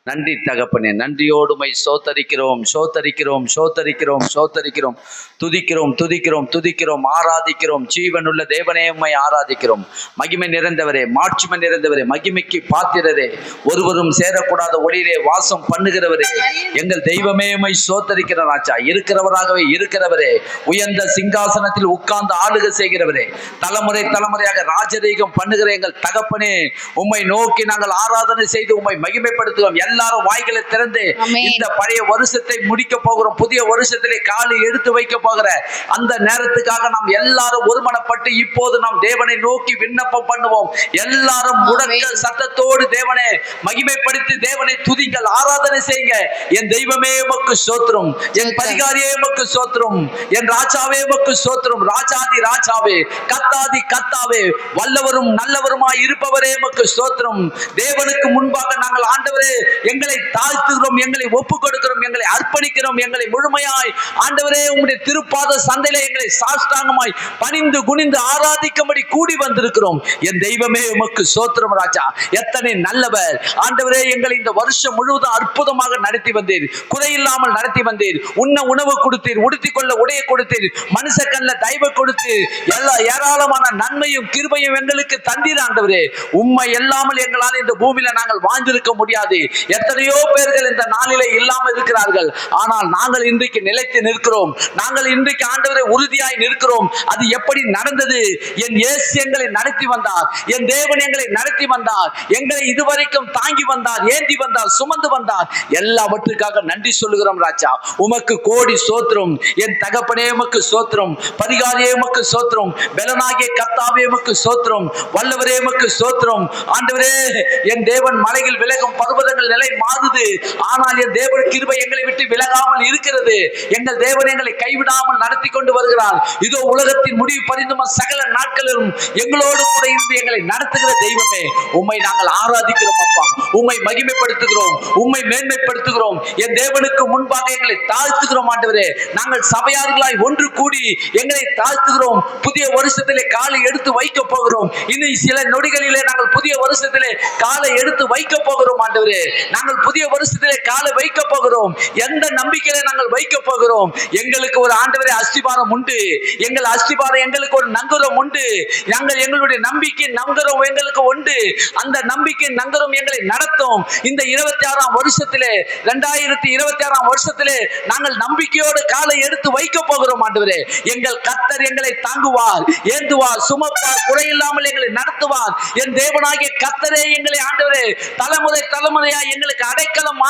நன்றி தகப்பனே, நன்றியோடுமை சோத்தரிக்கிறோம் சோத்தரிக்கிறோம் சோத்தரிக்கிறோம் சோத்தரிக்கிறோம், துதிக்கிறோம் துதிக்கிறோம் துதிக்கிறோம், ஆராதிக்கிறோம். ஜீவனுள்ள தேவனே உம்மை ஆராதிக்கிறோம். மகிமை நிறைந்தவரே, மாட்சிமை நிறைந்தவரே, மகிமைக்கு பாத்திரரே, ஒருவரும் சேரக்கூடாத ஒளியிலே வாசம் பண்ணுகிறவரே, எங்கள் தெய்வமே உம்மை சோத்தரிக்கிற ராஜா. இருக்கிறவராகவே இருக்கிறவரே, உயர்ந்த சிங்காசனத்தில் உட்கார்ந்து ஆளுகை செய்கிறவரே, தலைமுறை தலைமுறையாக ராஜரீகம் பண்ணுகிற எங்கள் தகப்பனே, உம்மை நோக்கி நாங்கள் ஆராதனை செய்து உம்மை மகிமைப்படுத்துகிறோம். எல்லாரும் வாய்களை திறந்து இந்த பழைய வருஷத்தை முடிக்க போகிறோம். புதிய வருஷத்திலே காலை எடுத்து வைக்க போகிற அந்த நேரத்துக்காக நாம் எல்லாரும் ஒருமனப்பட்டு இப்போது நாம் தேவனை நோக்கி விண்ணப்பம் பண்ணுவோம். எல்லாரும் முழக்க சத்தத்தோடு தேவனை மகிமைப்படுத்தி தேவனை துதிங்கள், ஆராதனை செய்யுங்க. என் தெய்வமே உமக்கு ஸ்தோத்திரம், என் பரிகாரியே உமக்கு ஸ்தோத்திரம், என் ராஜாவே உமக்கு ஸ்தோத்திரம், ராஜாதி ராஜாவே, கத்தாதி கத்தாவே, வல்லவரும் நல்லவருமாய் இருப்பவரே உமக்கு ஸ்தோத்திரம். தேவனுக்கு முன்பாக நாங்கள் ஆண்டவரே எங்களை தாழ்த்துகிறோம், எங்களை ஒப்புக் கொடுக்கிறோம், எங்களை அர்ப்பணிக்கிறோம், எங்களை முழுமையாய் ஆண்டவரே உம்முடைய திருப்பாத சந்தையிலே எங்களை சாஷ்டாங்கமாய் பணிந்து குனிந்து ஆராதிக்கும்படி கூடி வந்திருக்கிறோம். என் தெய்வமே உமக்கு ஸ்தோத்திரம் ராஜா. எத்தனை நல்லவர் ஆண்டவரே, எங்களை இந்த வருஷம் முழுவதும் அற்புதமாக நடத்தி வந்தீர், குறையில்லாமல் நடத்தி வந்தீர். உண்ண உணவு கொடுத்தீர், உடுத்திக் கொள்ள உடைய கொடுத்தீர், மனுஷ கண்ல தயவு கொடுத்து எல்லா ஏராளமான நன்மையும் கிருபையும் எங்களுக்கு தந்தீர் ஆண்டவரே. உம்மை இல்லாமல் எங்களால் இந்த பூமியில நாங்கள் வாழ்ந்திருக்க முடியாது. எத்தனையோ பேர்கள் இந்த நாளிலே இல்லாமல் இருக்கிறார்கள். ஆனால் நாங்கள் இன்றைக்கு நிலைத்து நிற்கிறோம். நாங்கள் இன்றைக்கு ஆண்டவரை உறுதியாய் நிற்கிறோம். அது எப்படி நடந்தது? என் இயேசு எங்களை நடத்தி வந்தார், என் தேவன் எங்களை நடத்தி வந்தார், எங்களை இதுவரைக்கும் தாங்கி வந்தார், ஏந்தி வந்தார், சுமந்து வந்தார். எல்லாவற்றுக்காக நன்றி சொல்லுகிறோம் ராஜா. உமக்கு கோடி ஸ்தோத்திரம். என் தகப்பனே உமக்கு ஸ்தோத்திரம், பரிகாரியே உமக்கு ஸ்தோத்திரம், பெலனாகிய கர்த்தாவே உமக்கு ஸ்தோத்திரம், வல்லவரே உமக்கு ஸ்தோத்திரம். ஆண்டவரே, என் தேவன் மலையில் விலகும் பர்வதங்கள் நிலை மாறுது, ஆனால் என் தேவன் கிருபை எங்களை விட்டு விலகாமல் இருக்கிறது. எங்கள் தேவன் எங்களை கைவிடாமல் நடத்தி கொண்டு வருகிறார். இதோ உலகத்தின் முடிவு பரிந்தும் சகல நாட்களிலும் எங்களோடு கூட இருந்து எங்களை நடத்துகிற தெய்வமே, உம்மை நாங்கள் ஆராதிக்கிறோம் அப்பா, உம்மை மகிமைப்படுத்துகிறோம், உம்மை மேன்மைப்படுத்துகிறோம். என் தேவனுக்கு முன்பாக எங்களை தாழ்த்துகிறோம் ஆண்டவரே. நாங்கள் சபையார்களாய் ஒன்று கூடி எங்களை தாழ்த்துகிறோம். புதிய வருஷத்திலே காலை எடுத்து வைக்க போகிறோம். இன்னும் சில நொடிகளிலே நாங்கள் புதிய வருஷத்திலே காலை எடுத்து வைக்க போகிறோம் ஆண்டவரே. நாங்கள் புதிய வருஷத்திலே காலை வைக்க போகிறோம். எந்த நம்பிக்கையில நாங்கள் வைக்க போகிறோம்? எங்களுக்கு ஒரு ஆண்டவரே அஸ்திபாரம் உண்டு. எங்கள் அஸ்திபாரம் எங்களுக்கு ஒரு நங்கரம் உண்டு. நாங்கள் எங்களுடைய நம்பிக்கை நங்கரம் எங்களுக்கு உண்டு. அந்த நம்பிக்கை நங்கரம் எங்களை நடத்தும். இந்த 26ஆம் வருஷத்திலே 2026ஆம் வருஷத்திலே நாங்கள் நம்பிக்கையோடு காலை எடுத்து வைக்க போகிறோம் ஆண்டவரே. எங்கள் கர்த்தர் எங்களை தாங்குவார், ஏந்துவார், சுமப்பார், குறையில்லாமல் எங்களை நடத்துவார். என் தேவனாகிய கர்த்தரே எங்களை ஆண்டவரே தலைமுறை தலைமுறையா எங்களுக்கு அடைக்கலம்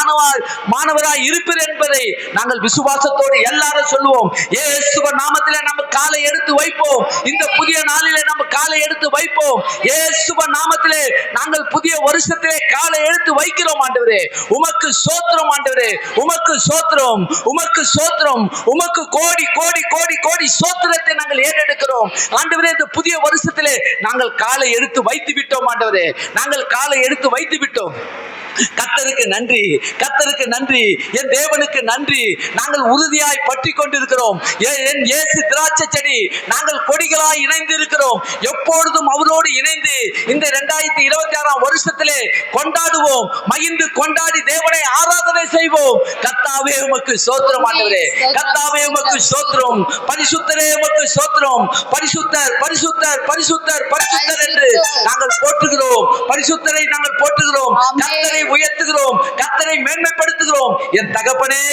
மாணவராய் இருப்பீர் என்பதை நாங்கள் விசுவாசத்தோடு எல்லாரும் சொல்லுவோம். இயேசுவின் நாமத்திலே நம்ம காலை எடுத்து வைப்போம். இந்த புதிய நாளிலே நம்ம காலை எடுத்து வைப்போம். இயேசுவின் நாமத்திலே நாங்கள் புதிய வருஷத்திலே காலை எடுத்து வைக்கிறோம் ஆண்டவரே. உமக்கு ஸ்தோத்திரம் ஆண்டவரே, உமக்கு ஸ்தோத்திரம், உமக்கு ஸ்தோத்திரம், உமக்கு கோடி கோடி கோடி கோடி ஸ்தோத்திரத்தை நாங்கள் ஏறெடுக்கிறோம் ஆண்டவரே. இந்த புதிய வருஷத்திலே நாங்கள் காலை எடுத்து வைத்து விட்டோம் ஆண்டவரே. நாங்கள் காலை எடுத்து வைத்து விட்டோம். கர்த்தருக்கு நன்றி, கர்த்தருக்கு நன்றி, என் தேவனுக்கு நன்றி. நாங்கள் உறுதியாய் பற்றி கொண்டிருக்கிறோம். என் இயேசு திராட்சை செடி, நாங்கள் கொடிகளாய் இணைந்து இருக்கிறோம். எப்பொழுதும் அவரோடு இணைந்து இந்த 2026ஆம் வருஷத்திலே கொண்டாடுவோம், மகிழ்ந்து கொண்டாடி தேவனை ஆராதனை செய்வோம். கர்த்தாவே உமக்கு ஸ்தோத்திரம் ஆண்டவரே, கர்த்தாவே உமக்கு ஸ்தோத்திரம், பரிசுத்தரே உமக்கு ஸ்தோத்திரம். பரிசுத்தர் பரிசுத்தர் பரிசுத்தர் பரிசுத்தர் என்று நாங்கள் போற்றுகிறோம். பரிசுத்தரை நாங்கள் போற்றுகிறோம், கர்த்தரை உயர்த்துகிறோம், கர்த்தரை மேன்மைப்படுத்துகிறோம். என் தகப்பனே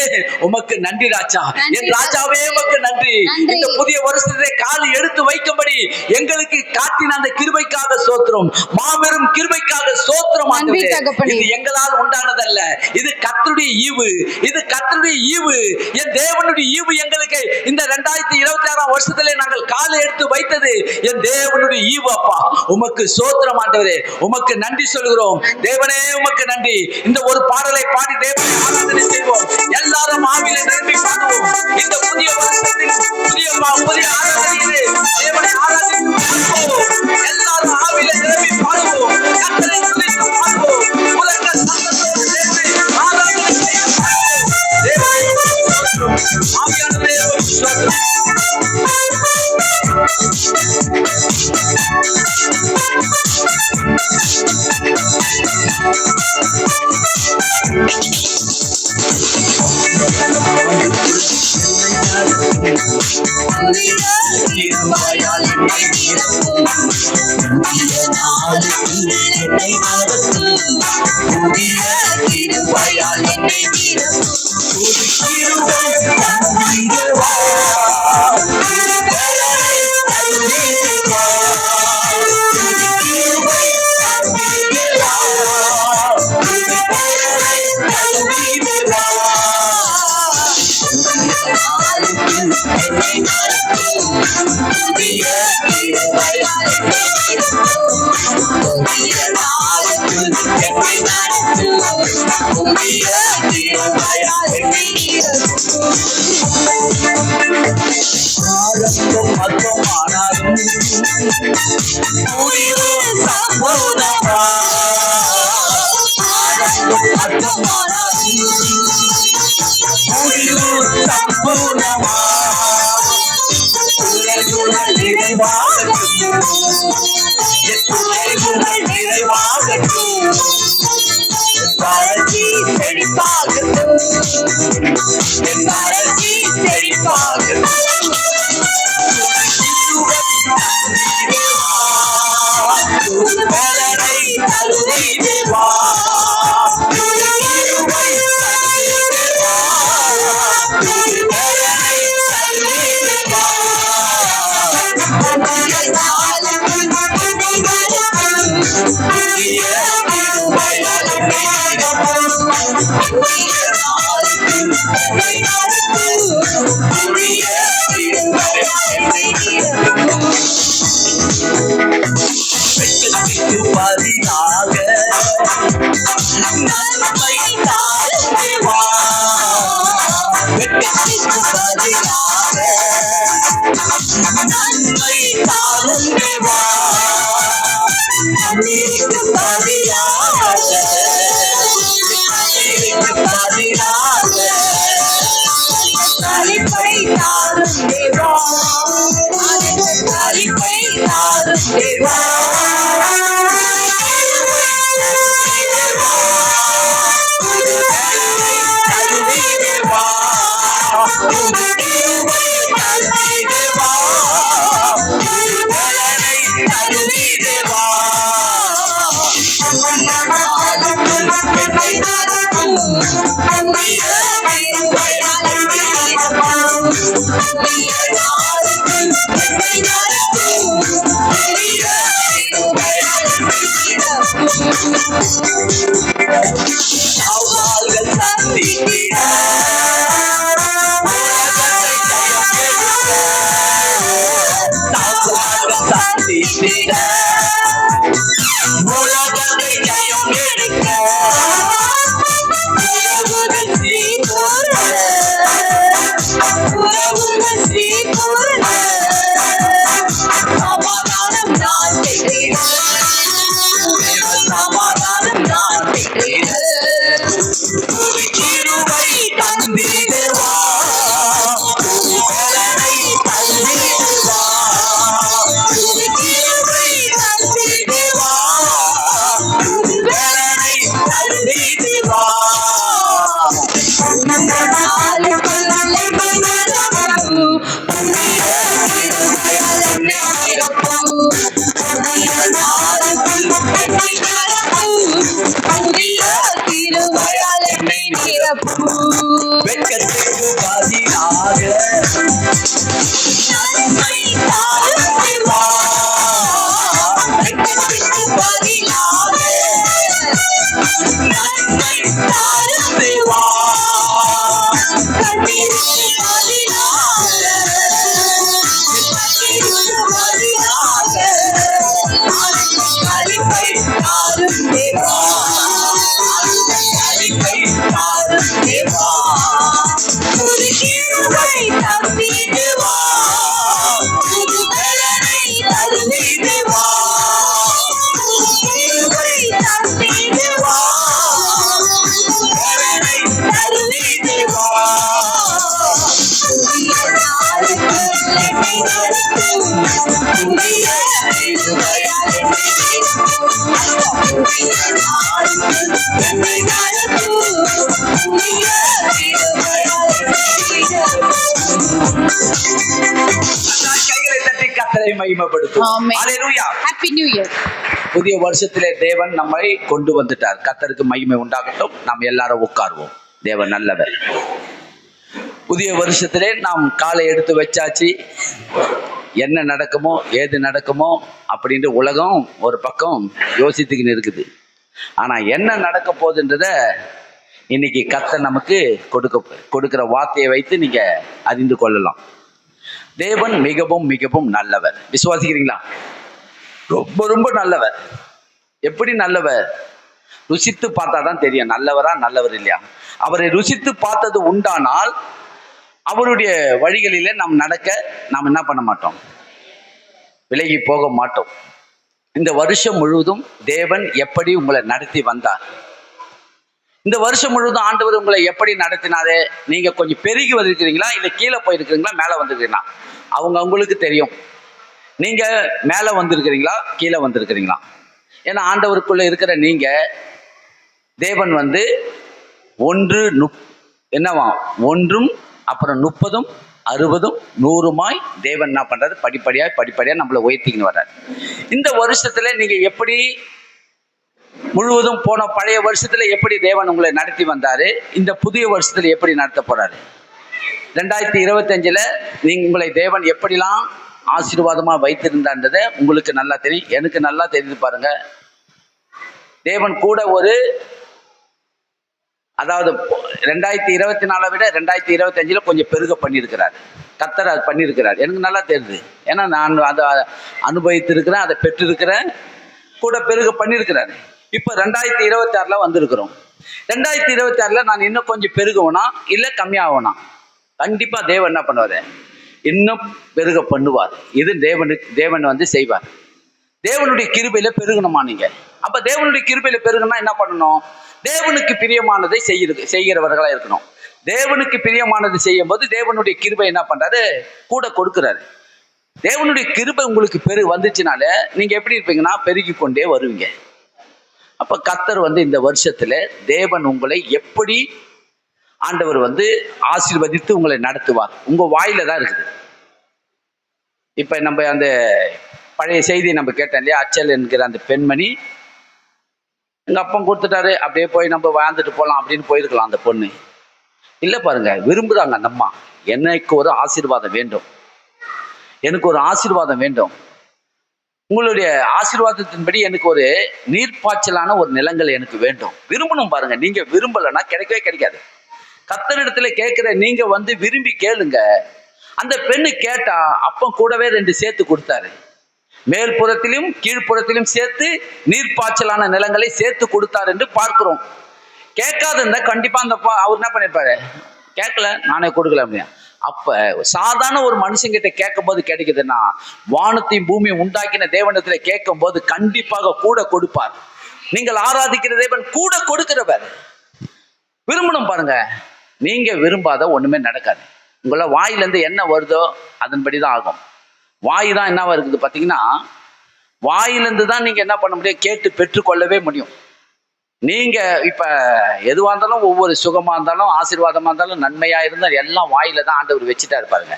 உமக்கு நன்றி ராஜா, என் ராஜாவே உமக்கு நன்றி. இந்த புதிய வருஷத்தை காலை எடுத்து வைக்கும்படி எங்களுக்கு காட்டின அந்த கிருபைக்காக ஸ்தோத்திரம், மாபெரும் கிருபைக்காக ஸ்தோத்திரம் ஆண்டவரே. இது எங்களால் உண்டானதல்ல, இது கர்த்தருடைய ஈவு, இது கர்த்தருடைய ஈவு, என் தேவனுடைய ஈவு. எங்களுக்கு இந்த 2026ஆம் வருஷத்திலே நாங்கள் காலை எடுத்து வைத்தது என் தேவனுடைய ஈவு அப்பா. உமக்கு ஸ்தோத்திரம் ஆண்டவரே, உமக்கு நன்றி சொல்கிறோம் தேவனே, உமக்கு நன்றி. இந்த ஒரு பாடலை பாடி தேவனை ஆராதனை செய்வோம். எல்லாரும் ஆவியிலே நிரம்பி பாடுவோம். இந்த புதிய வருஷத்தில் புதிய ஆராதனையிலே தேவனை ஆராதிப்போம். எல்லாரும் ஆவியிலே நிரம்பி பாடுவோம், கர்த்தரை துதித்து பாடுவோம். உலக சத்தத்தோடு தேவனை ஆராதனை செய்வோம். தேவனை ஆவியானவரே ஸ்தோத்திரம். கிருபையால் என்னை நிரப்பும். புதிய நாளுக்குள் என்னை நடத்தும். புதிய கிருபையால் என்னை நிரப்பும். புது கிருபை தந்திட வா. பலனை தந்திட வா. புது கிருபை தந்திட வா. புது பலனை தந்திட வா. என்னை நடத்தும். புதிய கிருபையால் என்னை நிரப்பும். புதிய நாளுக்குள் என்னை நடத்தும். புதிய கிருபையால் என்னை நிரப்பும். ஆரம்பம் மர்மமானாலும் முடிவு சம்பூர்ணமா. ஆரம்பம் மர்மமானாலும் முடிவு சம்பூர்ணமா. துளைகள் நிறைவாகட்டும். என் துளைகள் நிறைவாகட்டும். வறட்சி செழிப்பாகட்டும். என் வறட்சி செழிப்பாகட்டும். பலனை தந்திட வா. வெட்கத்திற்கு பதிலாக நன்மை தாழ்ந்து வா. வெட்கத்திற்கு பதிலாக நன்மை தாழ்ந்து வா. கண்ணீருக்கு பதிலாக களிப்பை தாரும் தேவா. களிப்பை தாரும் தேவா. சவால்கள் சந்தித்திட உலகத்தை ஜெயம் எடுக்க உறவுகள் ஸ்ரீபூர்ண சமாதானம் நான் செய்கிறேன். சமாதானம் நான் செய்கிறேன். புது கிருபை தந்திட வா. பலனை தந்திட வா. புது கிருபை தந்திட வா. பலனை தந்திட வா. வெட்கத்திற்கு பதிலாக நன்மை தாழ்ந்து வா. வெட்கத்திற்கு பதிலாக நன்மை தாழ்ந்து வா. கண்ணீருக்கு பதிலாக களிப்பை தாரும் தேவா. களிப்பை தாரும் தேவா. புது கிருபை தந்திட வா. புது பலனை தந்திட வா. புது கிருபை தந்திட வா. பலனை தந்திட வா. புதிய நாளுக்குள் என்னை நடத்தும். புதிய கிருபையால் என்னை நிரப்பும். புதிய நாளுக்குள் என்னை நடத்தும். மகிமைப்படுத்தும். Amen. ஹalleluya. Happy New Year. புதிய வருஷத்திலே தேவன் நம்மை கொண்டு வந்துட்டார். கர்த்தருக்கு மகிமை உண்டாகட்டும். நாம் எல்லாரும் உட்காருவோம். தேவன் நல்லவர். புதிய வருஷத்திலே நாம் காலை எடுத்து வச்சாச்சு. என்ன நடக்குமோ ஏது நடக்குமோ அப்படின்ற உலகம் ஒரு பக்கம் யோசித்துக்கின்னு இருக்குது. ஆனா என்ன நடக்க போகுதுன்றத இன்னைக்கு கர்த்தர் நமக்கு கொடுக்கிற வார்த்தையை வைத்து நீங்க அறிந்து கொள்ளலாம். தேவன் மிகவும் மிகவும் நல்லவர். விசுவாசிக்கிறீங்களா? ரொம்ப ரொம்ப நல்லவர். எப்படி நல்லவர்? ருசித்து பார்த்தாதான் தெரியும் நல்லவரா நல்லவர் இல்லையா. அவரை ருசித்து பார்த்தது உண்டானால் அவருடைய வழிகளிலே நாம் நடக்க நாம் என்ன பண்ண மாட்டோம், விலகி போக மாட்டோம். இந்த வருஷம் முழுவதும் தேவன் எப்படி உங்களை நடத்தி வந்தார், இந்த வருஷம் முழுவதும் ஆண்டவர் உங்களை எப்படி நடத்தினாரே. நீங்க கொஞ்சம் பெருகி வந்திருக்கிறீங்களா, இல்லை கீழே போயிருக்கிறீங்களா, மேலே வந்திருக்கிறீங்களா? அவங்களுக்கு தெரியும். நீங்க மேலே வந்திருக்கிறீங்களா கீழே வந்திருக்கிறீங்களா. ஏன்னா ஆண்டவருக்குள்ள இருக்கிற நீங்க தேவன் ஒன்றும் அப்புறம் 30, 60, 100 தேவன் என்ன பண்றாரு, படிப்படியா நம்மளை உயர்த்திக்கின்னு வர்றாரு. இந்த வருஷத்துல நீங்க எப்படி முழுவதும் போன பழைய வருஷத்துல எப்படி தேவன் உங்களை நடத்தி வந்தாரு, இந்த புதிய வருஷத்துல எப்படி நடத்த போறாரு. 2025 உங்களை தேவன் எப்படிலாம் ஆசீர்வாதமா வைத்திருந்தான்றதை உங்களுக்கு நல்லா தெரியும், எனக்கு நல்லா தெரிஞ்சு பாருங்க. தேவன் கூட அதாவது 2024 விட 2025 கொஞ்சம் பெருக பண்ணியிருக்கிறார். கர்த்தர் அது பண்ணியிருக்கிறார். எனக்கு நல்லா தெரியுது. ஏன்னா நான் அதை அனுபவித்திருக்கிறேன், அதை பெற்றிருக்கிறேன், கூட பெருக பண்ணியிருக்கிறார். இப்போ 2026 வந்திருக்கிறோம். 2026 நான் இன்னும் கொஞ்சம் பெருகுவேனா இல்லை கம்மியாகவேனா? கண்டிப்பா தேவன் என்ன பண்ணுவார், இன்னும் பெருக பண்ணுவார். இது தேவன் செய்வார். தேவனுடைய கிருபையில பெருகணுமா நீங்க? அப்ப தேவனுடைய கிருபையில பெருகணும்னா என்ன பண்ணணும்? தேவனுக்கு பிரியமானதை செய்கிறவர்களா இருக்கணும். தேவனுக்கு பிரியமானது செய்யும் போது தேவனுடைய கிருபை என்ன பண்றாரு, கூட கொடுக்கிறாரு. தேவனுடைய கிருபை உங்களுக்கு வந்துச்சுனால நீங்க எப்படி இருப்பீங்கன்னா பெருகி கொண்டே வருவீங்க. அப்ப கர்த்தர் இந்த வருஷத்துல தேவன் உங்களை எப்படி ஆண்டவர் ஆசீர்வதித்து உங்களை நடத்துவார், உங்க வாயில தான் இருக்குது. இப்ப நம்ம அந்த பழைய செய்தியை நம்ம கேட்டோம் இல்லையா, அச்சல் என்கிற அந்த பெண்மணி எங்க அப்பன் கொடுத்துட்டாரு, அப்படியே போய் நம்ம வாழ்ந்துட்டு போகலாம் அப்படின்னு போயிருக்கலாம். அந்த பொண்ணு இல்லை பாருங்க, விரும்புறாங்க அந்த அம்மா, எனக்கு ஒரு ஆசீர்வாதம் வேண்டும், எனக்கு ஒரு ஆசீர்வாதம் வேண்டும், உங்களுடைய ஆசீர்வாதத்தின்படி எனக்கு ஒரு நீர்ப்பாய்ச்சலான ஒரு நிலங்கள் எனக்கு வேண்டும். விரும்பணும் பாருங்க. நீங்க விரும்பலைன்னா கிடைக்கவே கிடைக்காது. கர்த்தரிடத்துல கேட்கிற நீங்க விரும்பி கேளுங்க. அந்த பெண்ணு கேட்டா அப்பன் கூடவே 2 சேர்த்து கொடுத்தாரு. மேல்புறத்திலும் கீழ்ப்புறத்திலும் சேர்த்து நீர்ப்பாய்ச்சலான நிலங்களை சேர்த்து கொடுத்தார் என்று பார்க்கிறோம். கேட்காது இருந்தா கண்டிப்பா அந்த அவர் என்ன பண்ணிருப்பாரு, கேட்கல நானே கொடுக்கல அப்படியா. அப்ப சாதாரண ஒரு மனுஷங்கிட்ட கேட்கும் போது கிடைக்குதுன்னா வானத்தையும் பூமியை உண்டாக்கின தேவனத்துல கேட்கும் போது கண்டிப்பாக கூட கொடுப்பார். நீங்கள் ஆராதிக்கிற தேவன் கூட கொடுக்கிறவர். விரும்பணும் பாருங்க. நீங்க விரும்பாத ஒண்ணுமே நடக்காது. உங்கள வாயிலிருந்து என்ன வருதோ அதன்படிதான் ஆகும். வாய் தான் என்னவா இருக்குது பார்த்தீங்கன்னா, வாயிலிருந்து தான் நீங்க என்ன பண்ண முடியும், கேட்டு பெற்றுக்கொள்ளவே முடியும். நீங்க இப்ப எதுவா இருந்தாலும், ஒவ்வொரு சுகமா இருந்தாலும், ஆசீர்வாதமா இருந்தாலும், நன்மையா இருந்தாலும் எல்லாம் வாயில தான் ஆண்டவர் வச்சுட்டாரு பாருங்க.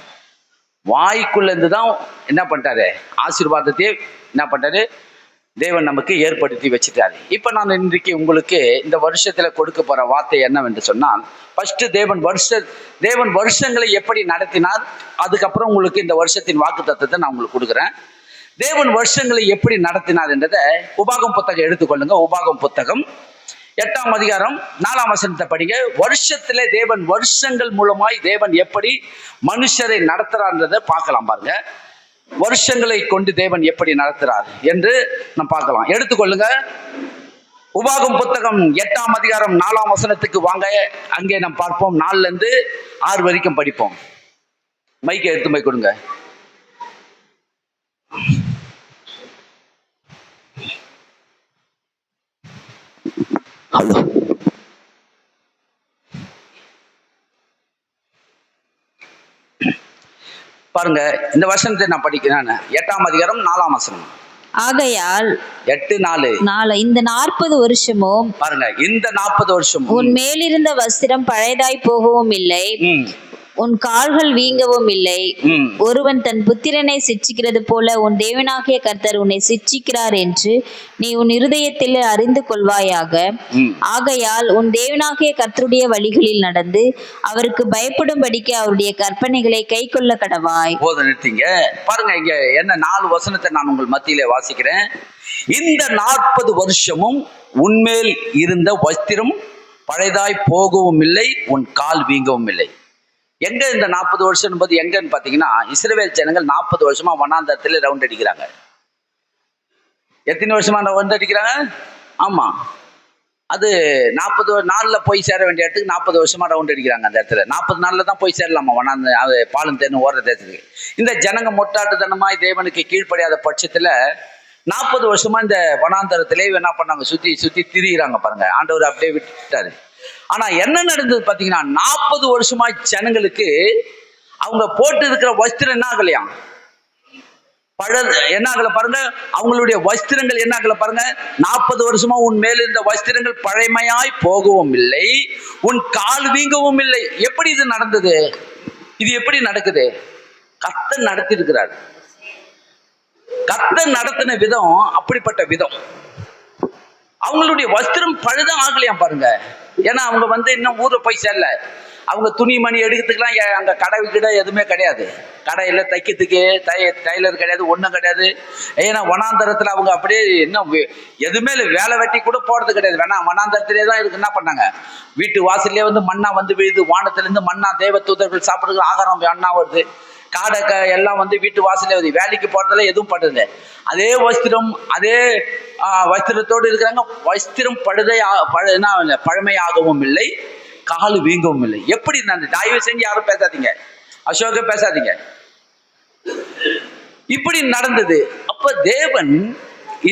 வாய்க்குள்ள இருந்து தான் என்ன பண்ணிட்டாரு, ஆசீர்வாதத்தையே என்ன பண்ணிட்டாரு தேவன் நமக்கு ஏற்படுத்தி வச்சுட்டாரு. இப்ப நான் இன்றைக்கு உங்களுக்கு இந்த வருஷத்துல கொடுக்க போற வார்த்தை என்னவென்று சொன்னால், ஃபர்ஸ்ட் தேவன் வருஷங்களை எப்படி நடத்தினார், அதுக்கப்புறம் உங்களுக்கு இந்த வருஷத்தின் வாக்கு தத்தத்தை நான் உங்களுக்கு கொடுக்குறேன். தேவன் வருஷங்களை எப்படி நடத்தினார் என்றதை உபாகம் புத்தகம் எடுத்துக்கொள்ளுங்க. உபாகம் புத்தகம் 8ஆம் அதிகாரம் 4ஆம் வசனத்தை படிங்க. வருஷத்துல தேவன் வருஷங்கள் மூலமாய் தேவன் எப்படி மனுஷரை நடத்துறான்றதை பார்க்கலாம் பாருங்க. வருஷங்களை கொண்டு தேவன் எப்படி நடத்துறார் என்று நாம் பார்க்கலாம். எடுத்துக்கொள்ளுங்க. உபாகம் புத்தகம் 8ஆம் அதிகாரம் 4ஆம் வசனத்துக்கு வாங்க. அங்கே நாம் பார்ப்போம். 4ல இருந்து 6 வரைக்கும் படிப்போம். மைக்கை எடுத்து போய் கொடுங்க. ஹலோ, பாருங்க. இந்த வசனத்தை நான் படிக்கிறேன். 8ஆம் அதிகாரம் 4ஆம் வசனம். ஆகையால் 8:4 இந்த 40 வருஷமும் பாருங்க, இந்த 40 வருஷமும் உன் மேலிருந்த வஸ்திரம் பழையதாய் போகவும் இல்லை, உன் கால்கள் வீங்கவும் இல்லை. ம். ஒருவன் தன் புத்திரனை சிட்சிக்கிறது போல உன் தேவனாகிய கர்த்தர் உன்னை சிட்சிக்கிறார் என்று நீ உன் இருதயத்தில் அறிந்து கொள்வாயாக. ம். ஆகையால் உன் தேவனாகிய கர்த்தருடைய வழிகளில் நடந்து அவருக்கு பயப்படும்படிக்கு அவருடைய கற்பனைகளை கைக்கொள்ள கடவாய். போதும், நிறுத்திங்க. பாருங்க, இங்க என்ன 4 வசனத்தை நான் உங்கள் மத்தியிலே வாசிக்கிறேன். இந்த 40 வருஷமும் உன்மேல் இருந்த வஸ்திரம் பழைதாய் போகவும் இல்லை, உன் கால் வீங்கவும் இல்லை. எங்க இந்த 40 வருஷம் என்பது எங்கன்னு பாத்தீங்கன்னா, இஸ்ரவேல் ஜனங்கள் 40 வருஷமா வனாந்தரத்தில் ரவுண்ட் அடிக்கிறாங்க. எத்தனை வருஷமா ரவுண்ட் அடிக்கிறாங்க? ஆமா, அது 40 நாள்ல போய் சேர வேண்டிய இடத்துக்கு 40 வருஷமா ரவுண்ட் அடிக்கிறாங்க. அந்த இடத்துல 40 நாள்ல தான் போய் சேரலாமா வனாந்த அது பாலும் தேனும் ஓடுற தேசத்துக்கு. இந்த ஜனங்க மொட்டாட்டுத்தனமாய் தேவனுக்கு கீழ்ப்படியாத பட்சத்துல 40 வருஷமா இந்த வனாந்தரத்திலே என்ன பண்ணாங்க, சுத்தி சுத்தி திரியிறாங்க. பாருங்க, ஆண்டவர் அப்படியே விட்டுட்டாரு. ஆனா என்ன நடந்தது பாத்தீங்கன்னா, 40 வருஷமா ஜனங்களுக்கு அவங்க போட்டு இருக்கிற வஸ்திரம் என்ன ஆகலையா, என்ன ஆகல பாருங்க, அவங்களுடைய வஸ்திரங்கள் என்ன ஆகல பாருங்க. 40 வருஷமா உன் மேல் இருந்த வஸ்திரங்கள் பழைமையாய் போகவும் இல்லை, உன் கால் வீங்கவும் இல்லை. எப்படி இது நடந்தது? இது எப்படி நடக்குது? கர்த்தர் நடத்தி இருக்கிறார். கர்த்தர் நடத்தின விதம் அப்படிப்பட்ட விதம். அவங்களுடைய வஸ்திரம் பழுதான் ஆகலையாம் பாருங்க. ஏன்னா அவங்க இன்னும் ஊரை போய் சேரல. அவங்க துணிமணி எடுக்கிறதுக்கெல்லாம் அங்கே கடை கிட எதுவுமே கிடையாது. கடையில் தைக்கிறதுக்கு டைலர் கிடையாது, ஒன்றும் கிடையாது. ஏன்னா வனாந்தரத்தில் அவங்க அப்படியே இன்னும் எதுவுமே வேலை வெட்டி கூட போகிறது கிடையாது. வேணா வனாந்தரத்திலே தான் இருக்கு. என்ன பண்ணாங்க, வீட்டு வாசல்லே மண்ணா விழுது. வானத்திலேருந்து மண்ணா தேவ தூதர்கள் சாப்பிட்றதுக்கு ஆகாரம் மண்ணா வருது. காடை எல்லாம் வீட்டு வாசலே வருது. வேலைக்கு போகிறதுல எதுவும் படுறது. அதே வஸ்திரம், அதே வஸ்திரத்தோடு இருக்கிறாங்க. வஸ்திரம் பழமையாகவும் இல்லை, காலு வீங்கவும் இல்லை. எப்படி நடந்தது? தயவு செஞ்சு யாரும் பேசாதீங்க, அசோக பேசாதீங்க. இப்படி நடந்தது. அப்ப தேவன்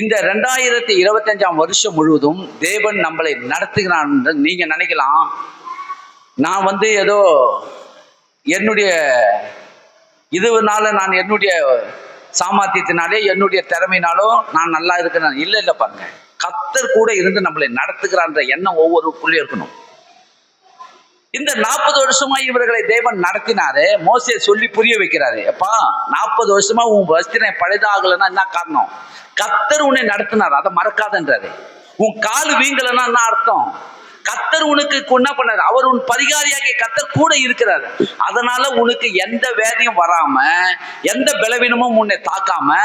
இந்த 2025 வருஷம் முழுவதும் தேவன் நம்மளை நடத்துகிறான். நீங்க நினைக்கலாம், நான் ஏதோ என்னுடைய இதுனால, நான் என்னுடைய சாமர்த்தியத்தினாலே, என்னுடைய திறமையினாலோ நான் நல்லா இருக்கிறேன். இல்லை பாருங்க, கர்த்தர் கூட இருந்து நம்மளை நடத்துகிறான்ற எண்ணம் ஒவ்வொருக்குள்ளே இருக்கணும். இந்த 40 வருஷமா இவர்களை தேவன் நடத்தினாரு. மோசே சொல்லி புரிய வைக்கிறாரு. அப்பா, 40 வருஷமா உன் வஸ்திரம் பழுதாகலைன்னா என்ன காரணம்? கர்த்தர் உன்னை நடத்தினார், அதை மறக்காதன்றாரு. உன் கால் வீங்கலைன்னா என்ன அர்த்தம்? கர்த்தர் உனக்கு என்ன பண்ணாரு? அவர் உன் பரிகாரியாகிய கர்த்தர் கூட இருக்கிறாரு. அதனால உனக்கு எந்த வேதியும் வராம, எந்த பலவீனமும் உன்னை தாக்காம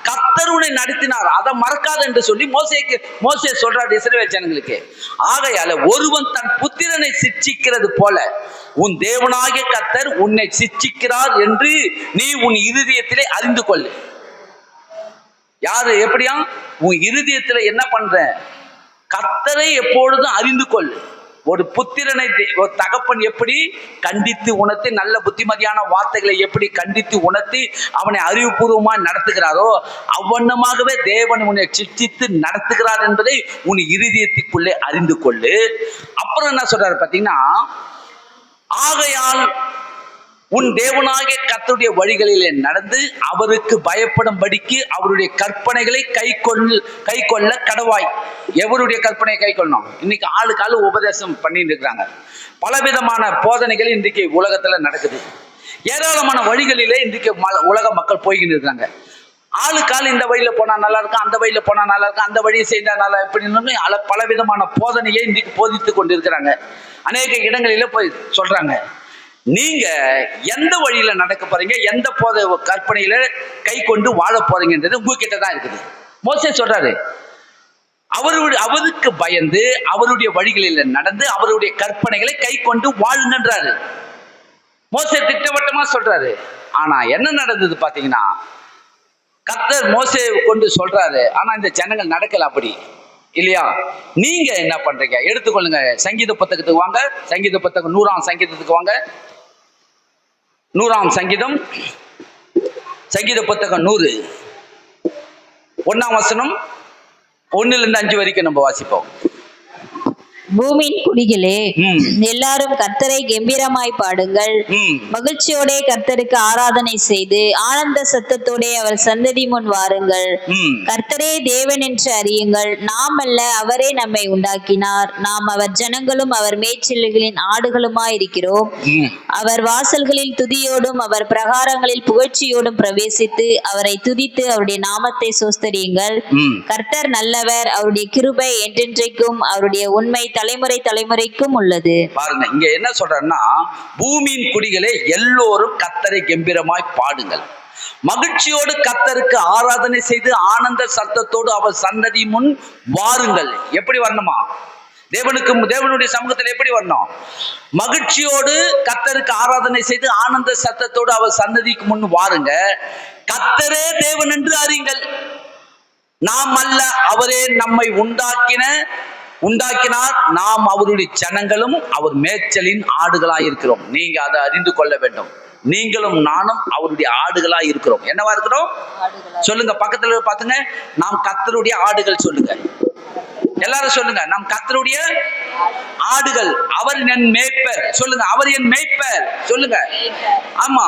கர்த்தர் உன்னை நடத்தினார், அதை மறக்காத என்று சொல்லி மோசே சொல்றாரு இஸ்ரவேல் ஜனங்களுக்கு. ஆகையால ஒருவன் தன் புத்திரனை சிட்சிக்கிறது போல உன் தேவனாகிய கர்த்தர் உன்னை சிட்சிக்கிறார் என்று நீ உன் இருதயத்திலே அறிந்து கொள்ளு. யாரு? எப்படியா? உன் இருதயத்துல என்ன பண்ற? கர்த்தரை எப்பொழுதும் அறிந்து கொள். ஒரு புத்திரனை ஒரு தகப்பன் எப்படி கண்டித்து உணர்த்தி, நல்ல புத்திமதியான வார்த்தைகளை எப்படி கண்டித்து உணர்த்தி அவனை அறிவுபூர்வமாக நடத்துகிறாரோ, அவ்வண்ணமாகவே தேவன் உன்னை சிட்சித்து நடத்துகிறார் என்பதை உன் இருதயத்துக்குள்ளே அறிந்து கொள்ளு. அப்புறம் என்ன சொல்றாரு பார்த்தீங்கன்னா, ஆகையால் உன் தேவனாகிய கர்த்தருடைய வழிகளிலே நடந்து அவருக்கு பயப்படும்படிக்கு அவருடைய கற்பனைகளை கை கொள்ள கடவாய். எவருடைய கற்பனையை கை கொள்ளணும்? இன்னைக்கு ஆளுக்கு உபதேசம் பண்ணிட்டு இருக்கிறாங்க. பலவிதமான போதனைகள் இன்றைக்கு உலகத்துல நடக்குது. ஏராளமான வழிகளிலே இன்றைக்கு உலக மக்கள் போய்கிட்டு இருக்காங்க. ஆளுக்கால் இந்த வழியில போனா நல்லா இருக்கும், அந்த வழியில போனா நல்லா இருக்கும், அந்த வழியை செய்தா நல்லா எப்படின்னு பலவிதமான போதனையை இன்றைக்கு போதித்து கொண்டு இருக்கிறாங்க. அநேக இடங்களில போய் சொல்றாங்க. நீங்க எந்த வழியில நடக்க போறீங்க, எந்த கற்பனையில கை கொண்டு வாழ போறீங்கன்றது உங்ககிட்ட தான் இருக்குது. மோசே சொல்றாரு, அவருக்கு பயந்து அவருடைய வழிகளில் நடந்து அவருடைய கற்பனைகளை கை கொண்டு வாழுங்கன்றாரு. மோசே திட்டவட்டமா சொல்றாரு. ஆனா என்ன நடந்தது பாத்தீங்கன்னா, கர்த்தர் மோசே கொண்டு சொல்றாரு, ஆனா இந்த ஜனங்கள் நடக்கல அப்படி இல்லையா? நீங்க என்ன பண்றீங்க? எடுத்துக்கொள்ளுங்க, சங்கீத புத்தகத்துக்கு வாங்க. சங்கீத புத்தகம் 100ஆம் சங்கீதத்துக்கு வாங்க. 100ஆம் சங்கீதம், சங்கீத புத்தகம் 100 1ஆம் வசனம் 1லிருந்து 5 வரைக்கும் நம்ம வாசிப்போம். பூமியின் குடிகளே, ம். எல்லாரும் கர்த்தரை கம்பீரமாய் பாடுங்கள். ம். மகிழ்ச்சியோட கர்த்தருக்கு ஆராதனை செய்து ஆனந்த சத்தத்தோட அவர் சந்ததி முன் வாருங்கள். ம். கர்த்தரே தேவன் என்று அறியுங்கள். நாம் அல்ல, அவரே நம்மை உண்டாக்கினார். நாம் அவர் ஜனங்களும் அவர் மேய்ச்சல்களின் ஆடுகளுமாய் இருக்கிறோம். ம். அவர் வாசல்களில் துதியோடும் அவர் பிரகாரங்களில் புகழ்ச்சியோடும் பிரவேசித்து அவரை துதித்து அவருடைய நாமத்தை சோஸ்தரியுங்கள். ம். கர்த்தர் நல்லவர், அவருடைய கிருபை என்றென்றைக்கும், அவருடைய உண்மை தலைமுறை தலைமுறைக்கும் உள்ளது. பாருங்க, இங்க என்ன சொல்றேன்னா, பூமியின் குடிகளே எல்லோரும் கர்த்தரை கம்பீரமாய் பாடுங்கள். மகிழ்ச்சியோடு கர்த்தருக்கு ஆராதனை செய்து ஆனந்த சத்தத்தோடு அவர் சன்னதி முன் வாருங்கள். எப்படி வரணுமா? தேவனுடைய சமூகத்தில் எப்படி வரணும்? மகிழ்ச்சியோடு கர்த்தருக்கு ஆராதனை செய்து ஆனந்த சத்தத்தோடு அவர் சன்னதிக்கு முன் வாருங்க. கர்த்தரே தேவன் என்று அறியுங்கள். நாம் அல்ல, அவரே நம்மை உண்டாக்கினார். நாம் அவருடைய ஜனங்களும் அவர் மேய்ச்சலின் ஆடுகளாய் இருக்கிறோம். நீங்க அதை அறிந்து கொள்ள வேண்டும். நீங்களும் நானும் அவருடைய ஆடுகளாய் இருக்கிறோம். என்னவா இருக்கிறோம்? சொல்லுங்க, பக்கத்துல பாத்துங்க. நாம் கர்த்தருடைய ஆடுகள். சொல்லுங்க, எல்லாரும் சொல்லுங்க, நாம் கர்த்தருடைய ஆடுகள். அவர் என் மேய்ப்பர். சொல்லுங்க, அவர் என் மேய்ப்பர். சொல்லுங்க. ஆமா,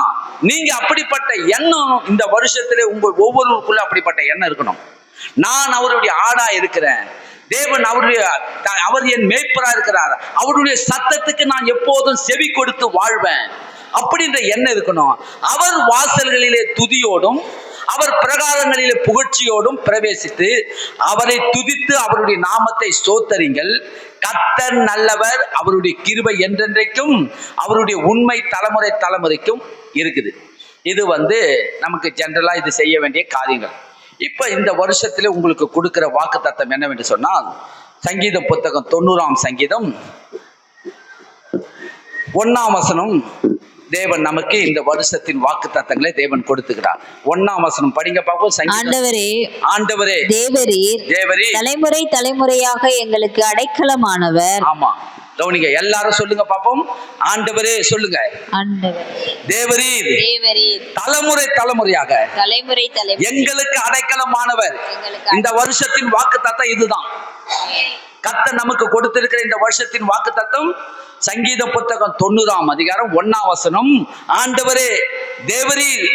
நீங்க அப்படிப்பட்ட எண்ணம் இந்த வருஷத்துல உங்க ஒவ்வொருவருக்குள்ள அப்படிப்பட்ட எண்ணம் இருக்கணும். நான் அவருடைய ஆடா இருக்கிறேன். தேவன் அவர் என் மேய்ப்பரா இருக்கிறார். அவருடைய சத்தத்துக்கு நான் எப்போதும் செவி கொடுத்து வாழ்வேன் அப்படின்ற எண்ணம் இருக்கணும். அவர் வாசல்களிலே துதியோடும் அவர் பிரகாரங்களிலே புகழ்ச்சியோடும் பிரவேசித்து அவரை துதித்து அவருடைய நாமத்தை ஸ்தோத்தரிங்கள். கர்த்தர் நல்லவர், அவருடைய கிருபை என்றென்றைக்கும், அவருடைய உண்மை தலைமுறை தலைமுறைக்கும் இருக்குது. இது நமக்கு ஜெனரலா இது செய்ய வேண்டிய காரியங்கள். இப்ப இந்த வருஷத்துல உங்களுக்கு கொடுக்கிற வாக்கு தத்தம் என்னவென்று சொன்னால், சங்கீத புத்தகம் 90ஆம் சங்கீதம் 1ஆம் வசனம். தேவன் நமக்கு இந்த வருஷத்தின் வாக்கு தத்தங்களை தேவன் கொடுத்துக்கிறார். 1ஆம் வசனம் படிங்க பாப்போம். ஆண்டவரே தேவரீர் தலைமுறை தலைமுறையாக எங்களுக்கு அடைக்கலமானவர். ஆமா, கவனிங்க, எல்லாரும் சொல்லுங்க பாப்போம். ஆண்டவரே சொல்லுங்க. தேவரீர் தலைமுறை தலைமுறையாக எங்களுக்கு அடைக்கலமானவர். இந்த வருஷத்தின் வாக்கு தத்தம் இதுதான். கர்த்தர் நமக்கு கொடுத்திருக்கிற இந்த வருஷத்தின் வாக்கு தத்தம் சங்கீத புத்தகம் 90ஆம் அதிகாரம் 1ஆம் வசனம். ஆண்டவரே தேவரீர்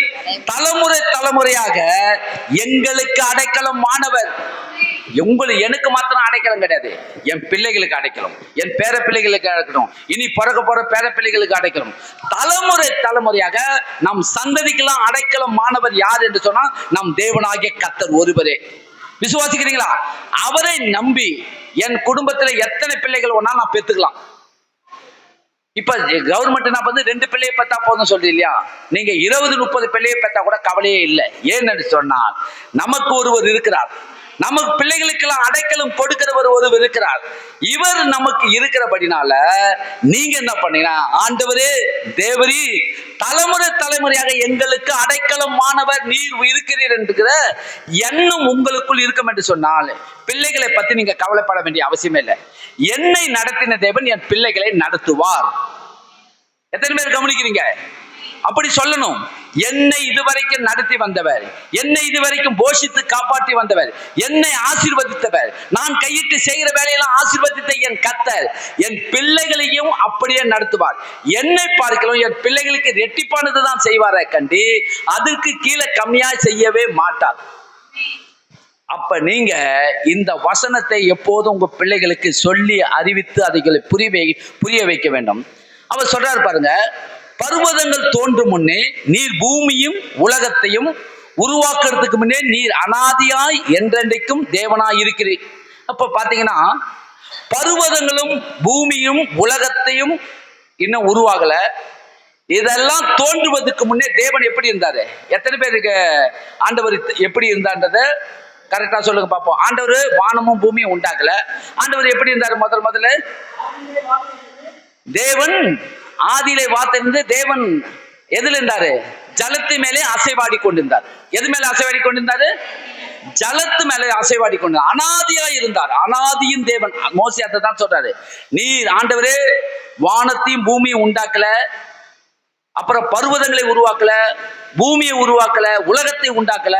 தலைமுறை தலைமுறையாக எங்களுக்கு அடைக்கலமானவர். எனக்கு மாத்திரம் அடைக்கலம் கிடையாது, என் பிள்ளைகளுக்கு அடைக்கலம், என் பேர பிள்ளைகளுக்கு அடைக்கணும், இனி பிறக்க போற பேர பிள்ளைகளுக்கு அடைக்கலம். தலைமுறை தலைமுறையாக நம் சந்ததிக்கெல்லாம் அடைக்கலம் மாணவர் யார் என்று சொன்னா நம் தேவனாகிய கர்த்தர் ஒருவரே. விசுவாசிக்கிறீங்களா? அவரை நம்பி என் குடும்பத்துல எத்தனை பிள்ளைகள் வேணா நான் பெற்றுக்கலாம். இப்ப கவர்மெண்ட் நான் 2 பிள்ளையை பெற்றா போதும் சொல்றீங்க இல்லையா? நீங்க 20-30 பிள்ளையை பெற்றா கூட கவலையே இல்லை. ஏன்னு சொன்னால் நமக்கு ஒருவர் இருக்கிறார். நமக்கு பிள்ளைகளுக்கெல்லாம் அடைக்கலம் கொடுக்கிறவர் ஒருவர் இருக்கிறார். இவர் நமக்கு இருக்கிறபடினால நீங்க என்ன பண்ணீங்கன்னா, ஆண்டவரே தேவரீ தலைமுறை தலைமுறையாக எங்களுக்கு அடைக்கலமானவர் நீர் இருக்கிறீர் என்கிற எண்ணம் உங்களுக்குள் இருக்கும் என்று சொன்னால் பிள்ளைகளை பத்தி நீங்க கவலைப்பட வேண்டிய அவசியமே இல்லை. என்னை நடத்தின தேவன் என் பிள்ளைகளை நடத்துவார். எத்தனை பேர் கவனிக்கிறீங்க? அப்படி சொல்லணும். என்னை இதுவரைக்கும் நடத்தி வந்தவர், என்னை இதுவரைக்கும் போஷித்து காப்பாற்றி வந்தவர், என்னை ஆசீர்வதித்தவர், நான் கையிட்டு செய்கிற வேலையெல்லாம் ஆசீர்வதித்த என் கர்த்தர் என் பிள்ளைகளையும் அப்படியே நடத்துவார். என்னை பார்க்கலாம் என் பிள்ளைகளுக்கு ரெட்டிப்பானதுதான் செய்வாரே கண்டி அதுக்கு கீழே கம்மியா செய்யவே மாட்டார். அப்ப நீங்க இந்த வசனத்தை எப்போதும் உங்க பிள்ளைகளுக்கு சொல்லி அறிவித்து அதை புரிய வைக்க வேண்டும். அவர் சொல்றாரு பாருங்க, பர்வதங்கள் தோன்றும் முன்னே நீர் பூமியும் உலகத்தையும் உருவாக்குறதுக்கு முன்னே நீர் அனாதியாய் என்றென்றைக்கும் தேவனாய் இருக்கிறீர். அப்ப பாத்தீங்கன்னா பர்வதங்களும் பூமியும் உலகத்தையும் இன்னும் உருவாகல. இதெல்லாம் தோன்றுவதற்கு முன்னே தேவன் எப்படி இருந்தாரு? எத்தனை பேருக்கு ஆண்டவர் எப்படி இருந்தான்றத கரெக்டா சொல்லுங்க பார்ப்போம். ஆண்டவர் வானமும் பூமியும் உண்டாக்கல. ஆண்டவர் எப்படி இருந்தாரு? முதல்ல தேவன் ஆதியிலே வார்த்தை தேவன் எதுல இருந்தாரு? ஜலத்து மேலே அசைவாடி கொண்டிருந்தார். எது மேல அசைவாடி கொண்டிருந்தாரு? ஜலத்து மேலே அசைவாடி கொண்டிருந்தார். அனாதியா இருந்தார். அனாதியின் தேவன். மோசே அதை தான் சொல்றாரு, நீர் ஆண்டவரே வானத்தையும் பூமியும் உண்டாக்கல, அப்புறம் பர்வதங்களை உருவாக்கல, பூமியை உருவாக்கல, உலகத்தை உண்டாக்கல,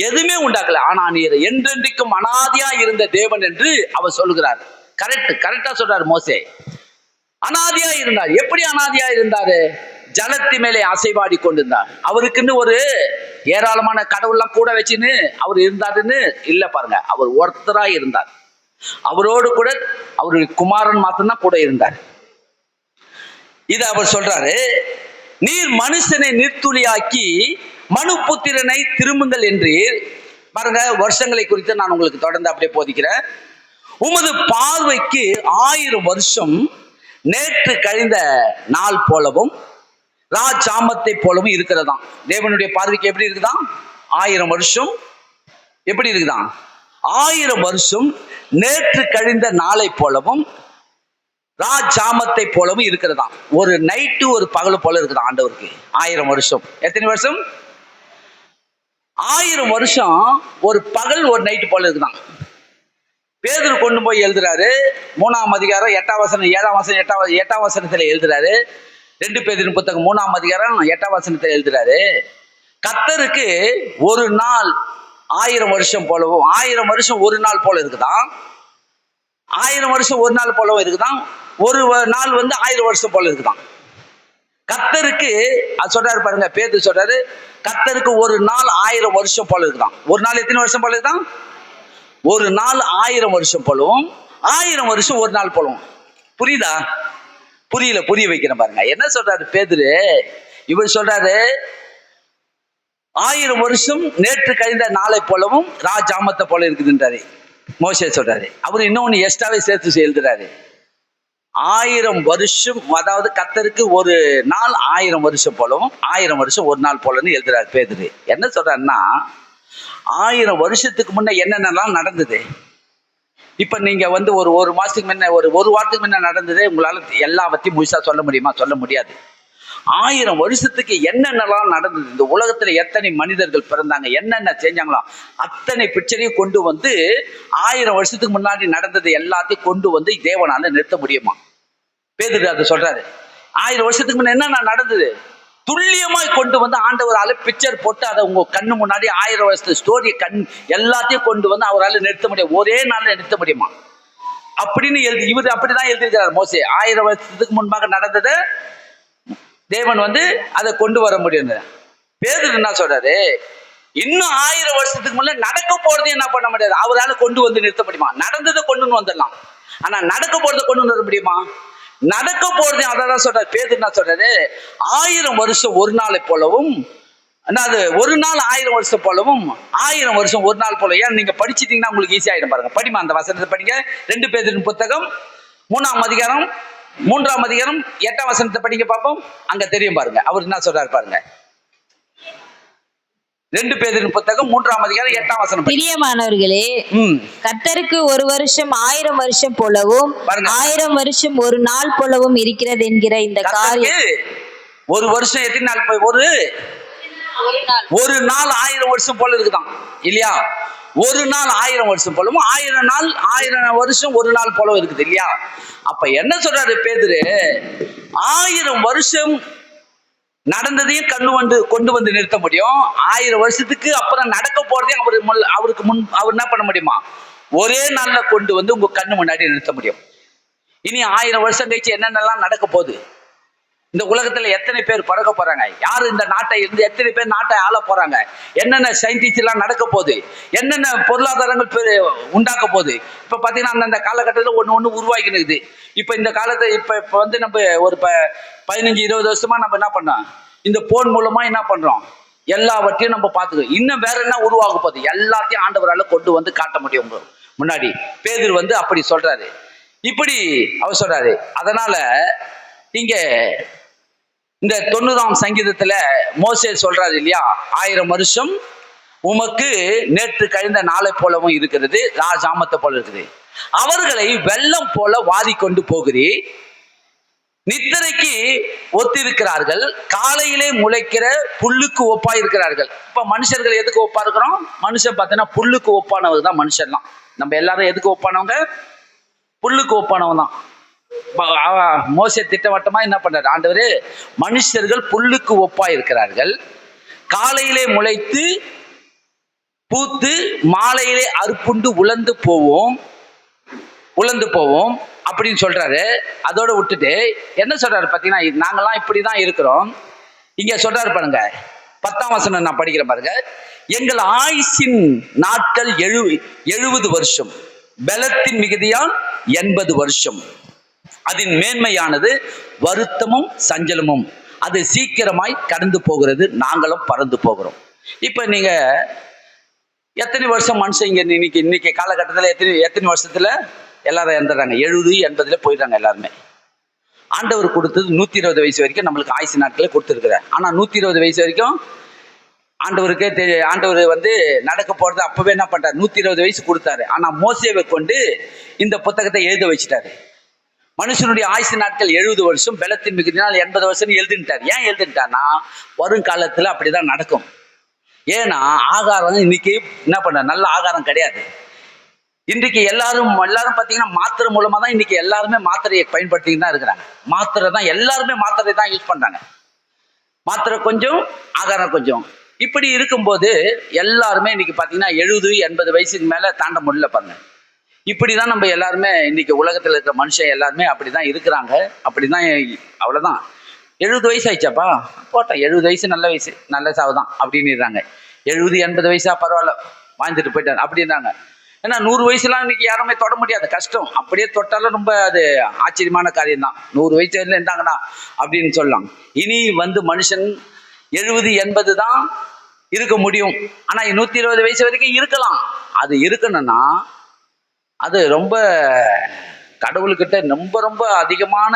எதுவுமே உண்டாக்கல. ஆனா நீர் என்றென்றைக்கும் அனாதியா இருந்த தேவன் என்று அவர் சொல்லுகிறார். கரெக்டா சொல்றாரு மோசே. அனாதியா இருந்தார். எப்படி அனாதியா இருந்தாரு? ஜலத்து மேலே அசைவாடி கொண்டிருந்தார். அவருக்குன்னு ஒரு ஏராளமான கடவுள்லாம் கூட வச்சுன்னு அவர் இருந்தாருன்னு இல்ல பாருங்க. அவர் ஒருத்தரா இருந்தார். அவரோடு கூட அவருடைய குமாரன் மாத்திரம்தான் கூட இருந்தார். இத அவர் சொல்றாரு, நீர் மனுஷனை நிர்த்துளியாக்கி மனுபுத்திரனை திரும்புங்கள் என்று பாருங்க. வருஷங்களை குறித்து நான் உங்களுக்கு தொடர்ந்து அப்படியே போதிக்கிறேன். உமது பார்வைக்கு 1000 வருஷம் நேற்று கழிந்த நாள் போலவும் ராஜாமத்தை போலவும் இருக்கிறதாம். தேவனுடைய பார்வைக்கு எப்படி இருக்குதான்? 1000 வருஷம் எப்படி இருக்குதான்? 1000 வருஷம் நேற்று கழிந்த நாளை போலவும் ராஜாமத்தை போலவும் இருக்கிறதாம். ஒரு நைட்டு ஒரு பகல் போல இருக்குதான் ஆண்டவருக்கு. 1000 வருஷம் எத்தனை வருஷம்? 1000 வருஷம் ஒரு பகல் ஒரு நைட்டு போல இருக்குதான். பேதுரு கொண்டு போய் எழுதுறாரு 3ஆம் அதிகாரம் 8ஆம் வசனம் 7ஆம் வசனம் 8ஆம் வசனத்துல எழுதுறாரு. 2 பேதுரு புத்தகம் 3ஆம் அதிகாரம் 8ஆம் வசனத்துல எழுதுறாரு, கர்த்தருக்கு ஒரு நாள் 1000 வருஷம் போலவும் 1000 வருஷம் ஒரு நாள் போல இருக்குதான். 1000 வருஷம் ஒரு நாள் போலவும் இருக்குதான். ஒரு நாள் 1000 வருஷம் போல இருக்குதான். கர்த்தருக்கு அது சொல்றாரு பாருங்க. பேதுரு சொல்றாரு, கர்த்தருக்கு ஒரு நாள் 1000 வருஷம் போல இருக்குதான். ஒரு நாள் எத்தனை வருஷம் போல இருக்குதான்? ஒரு நாள் 1000 வருஷம் போலவும் 1000 வருஷம் ஒரு நாள் போலவும். புரியுதா? புரியல, புரிய வைக்கிறேன் பாருங்க. என்ன சொல்றாரு பேதுரு? இவர் சொல்றாரு 1000 வருஷம் நேற்று கழிந்த நாளை போலவும் ராஜாமத்தை போல இருக்குதுன்றாரு. மோசே சொல்றாரு. அவர் இன்னொன்னு எக்ஸ்ட்ராவே சேர்த்து எழுதுறாரு. 1000 வருஷம், அதாவது கர்த்தருக்கு ஒரு நாள் 1000 வருஷம் போலவும் 1000 வருஷம் ஒரு நாள் போலன்னு எழுதுறாரு பேதுரு. என்ன சொல்றாருன்னா, 1000 வருஷத்துக்கு முன்ன என்னென்னலாம் நடந்தது, இப்ப நீங்க ஒரு மாசத்துக்கு முன்ன ஒரு வாரத்துக்கு முன்ன நடந்தது உங்களால எல்லாத்தையும் முழுசா சொல்ல முடியுமா? சொல்ல முடியாது. 1000 வருஷத்துக்கு என்னென்னலாம் நடந்தது, இந்த உலகத்துல எத்தனை மனிதர்கள் பிறந்தாங்க, என்னென்ன செஞ்சாங்களாம், அத்தனை பிக்சரையும் கொண்டு 1000 வருஷத்துக்கு முன்னாடி நடந்தது எல்லாத்தையும் கொண்டு தேவனால நிறுத்த முடியுமா? பேதுரு அதை சொல்றாரு. 1000 வருஷத்துக்கு முன்ன என்னென்ன நடந்தது துல்லியமாய் கொண்டு ஆண்டவரால பிக்சர் போட்டு அதை உங்க கண்ணு முன்னாடி 1000 வருஷத்து ஸ்டோரி எல்லாத்தையும் கொண்டு அவரால் நிறுத்த முடியும். ஒரே நாள்ல நிறுத்த முடியுமா அப்படின்னு இவர் அப்படிதான் எழுதியிருக்கிறார் மோசே. 1000 வருஷத்துக்கு முன்பாக நடந்ததை தேவன் அதை கொண்டு வர முடியும். பேதுரு என்ன சொல்றாரு, இன்னும் 1000 வருஷத்துக்கு முன்ன நடக்க போறதையும் என்ன பண்ண முடியாது, அவரால் கொண்டு நிறுத்த முடியுமா? நடந்ததை கொண்டு வந்துடலாம், ஆனா நடக்க போறதை கொண்டு வர முடியுமா? நடக்க போறது அதான் சொல்றாரு. பேதுரு என்ன சொல்றாரு, 1000 வருஷம் ஒரு நாளை போலவும், ஒரு நாள் 1000 வருஷம் போலவும் 1000 வருஷம் ஒரு நாள் போல. ஏன் நீங்க படிச்சிட்டீங்கன்னா உங்களுக்கு ஈஸி ஆயிடும் பாருங்க. படிமா அந்த வசனத்தை படிங்க. 2 பேதுரு புத்தகம் 3ஆம் அதிகாரம் 3ஆம் அதிகாரம் 8ஆம் வசனத்தை படிங்க பார்ப்போம். அங்க தெரியும் பாருங்க அவர் என்ன சொல்றாரு பாருங்க. 2 பேதுரு புத்தகம் 3ஆம் அதிகாரம் 8ஆம் வசனம். பிரியமானவர்களே, கர்த்தருக்கு ஒரு வருஷம் 1000 வருஷம் போலவும் 1000 வருஷம் ஒரு நாள் போலவும் இருக்கிறது என்கிற இந்த காரியம். ஒரு வருஷம் எத்தனை நாள் போய் ஒரு நாள் 1000 வருஷம் போல இருக்குதான் இல்லையா? ஒரு நாள் 1000 வருஷம் போலவும் 1000 நாள் 1000 வருஷம் ஒரு நாள் போலவும் இருக்குது இல்லையா? அப்ப என்ன சொல்றாரு பேதுரு, 1000 வருஷம் நடந்ததையும் கொண்டு நிறுத்த முடியும். 1000 வருஷத்துக்கு அப்புறம் நடக்க போறதையும் அவருக்கு முன் அவர் என்ன பண்ண முடியுமா? ஒரே நாள்ல கொண்டு உங்க கண்ணு முன்னாடி நிறுத்த முடியும். இனி 1000 வருஷம் கழிச்சு என்னென்னலாம் நடக்க போகுது, இந்த உலகத்துல எத்தனை பேர் பிறக்க போறாங்க, யாரு இந்த நாட்டை இருந்து எத்தனை பேர் நாட்டை ஆள போறாங்க, என்னென்ன சயின்டிஸ்ட் எல்லாம் நடக்க போகுது, என்னென்ன பொருளாதாரங்கள் உண்டாக்க போகுது. இப்ப பாத்தீங்கன்னா அந்த காலகட்டத்தில் ஒண்ணு உருவாக்கினுக்குது. இப்ப இந்த காலத்தை இப்ப நம்ம ஒரு 15-20 வருஷமா நம்ம என்ன பண்ணோம், இந்த போன் மூலமா என்ன பண்றோம், எல்லாவற்றையும் நம்ம பார்த்துக்கோ. இன்னும் வேற என்ன உருவாக போகுது, எல்லாத்தையும் ஆண்டவரால கொண்டு காட்ட முடியும் முன்னாடி. பேதுரு அப்படி சொல்றாரு. இப்படி அவர் சொல்றாரு. அதனால இங்க இந்த 90ஆம் சங்கீதத்துல மோசே சொல்றாரு இல்லையா, 1000 வருஷம் உமக்கு நேற்று கழிந்த நாளை போலவும் இருக்கிறது, ராஜாமத்தை போல இருக்குது. அவர்களை வெள்ளம் போல வாரிக்கொண்டு போகிறீ, நித்திரைக்கு ஒத்திருக்கிறார்கள், காலையிலே முளைக்கிற புல்லுக்கு ஒப்பா இருக்கிறார்கள். இப்ப மனுஷர்கள் எதுக்கு ஒப்பா இருக்கிறோம்? மனுஷன் பார்த்தீங்கன்னா புல்லுக்கு ஒப்பானவங்க தான் மனுஷன்லாம். நம்ம எல்லாரும் எதுக்கு ஒப்பானவங்க? புல்லுக்கு ஒப்பானவங்க தான். மோசே திட்டவட்டமா என்ன பண்றாரு, ஆண்டவரே மனுஷர்கள் புல்லுக்கு ஒப்பா இருக்கிறார்கள், காலையிலே முளைத்து பூத்து மாலையிலே அறுப்புண்டு உலர்ந்து போவோம், உழந்து போவோம் அப்படின்னு சொல்றாரு. அதோட விட்டுட்டு என்ன சொல்றாரு பார்த்தீங்கன்னா, நாங்கெல்லாம் இப்படிதான் இருக்கிறோம். இங்க சொல்றாரு பாருங்க, 10ஆம் வசனம் நான் படிக்கிறேன் பாருங்க. எங்கள் ஆயுசின் நாட்கள் 70 வருஷம், பலத்தின் மிகுதியால் 80 வருஷம். அதன் மேன்மையானது வருத்தமும் சஞ்சலமும், அது சீக்கிரமாய் கடந்து போகிறது, நாங்களும் பறந்து போகிறோம். இப்ப நீங்க எத்தனை வருஷம் மனுஷன் இங்க இன்னைக்கு காலகட்டத்தில் எத்தனை வருஷத்துல எல்லாரும் இறந்துடுறாங்க? 70-80 போயிடுறாங்க எல்லாருமே. ஆண்டவர் கொடுத்தது 120 வயசு வரைக்கும் நம்மளுக்கு ஆயுசு நாட்களை கொடுத்துருக்குறாரு. ஆனா 120 வயசு வரைக்கும் ஆண்டவருக்கே ஆண்டவர் நடக்க போறது அப்பவே என்ன பண்றாரு, 120 வயசு கொடுத்தாரு. ஆனா மோசேவை கொண்டு இந்த புத்தகத்தை எழுத வச்சுட்டாரு. மனுஷனுடைய ஆயுசு நாட்கள் 70 வருஷம், பலத்தின் மிகுதினால் 80 வருஷம் எழுதுட்டார். ஏன் எழுதுட்டார்னா, வருங்காலத்துல அப்படிதான் நடக்கும். ஏன்னா ஆகாரம் இன்னைக்கு என்ன பண்ண, நல்ல ஆகாரம் கிடையாது. இன்றைக்கு எல்லாரும் பார்த்தீங்கன்னா மாத்திரை மூலமா தான் இன்னைக்கு எல்லாருமே மாத்திரையை பயன்படுத்திட்டு தான் இருக்கிறாங்க. மாத்திரை தான் எல்லாருமே மாத்திரை தான் யூஸ் பண்றாங்க. மாத்திரை கொஞ்சம், ஆகாரம் கொஞ்சம். இப்படி இருக்கும்போது எல்லாருமே இன்னைக்கு பார்த்தீங்கன்னா 70-80 வயசுக்கு மேல தாண்ட முடியல பாருங்க. இப்படிதான் நம்ம எல்லாருமே இன்னைக்கு உலகத்துல இருக்கிற மனுஷன் எல்லாருமே அப்படிதான் இருக்கிறாங்க. அப்படிதான், அவ்வளவுதான். 70 வயசு ஆயிடுச்சாப்பா, போட்டேன் 70 வயசு நல்ல வயசு, நல்ல சாவுதான் அப்படின்னுறாங்க. 70-80 வயசா பரவாயில்ல, வாழ்ந்துட்டு போயிட்டாங்க அப்படின்றாங்க. ஏன்னா 100 வயசுலாம் இன்னைக்கு யாருமே தொட முடியாது, கஷ்டம். அப்படியே தொட்டாலும் ரொம்ப அது ஆச்சரியமான காரியம் தான். 100 வயசு வரையில இருந்தாங்கன்னா அப்படின்னு சொல்லலாம். இனி மனுஷன் 70-80 தான் இருக்க முடியும். ஆனா 120 வயசு வரைக்கும் இருக்கலாம். அது இருக்கணும்னா அது ரொம்ப கடவுள்கிட்ட ரொம்ப ரொம்ப அதிகமான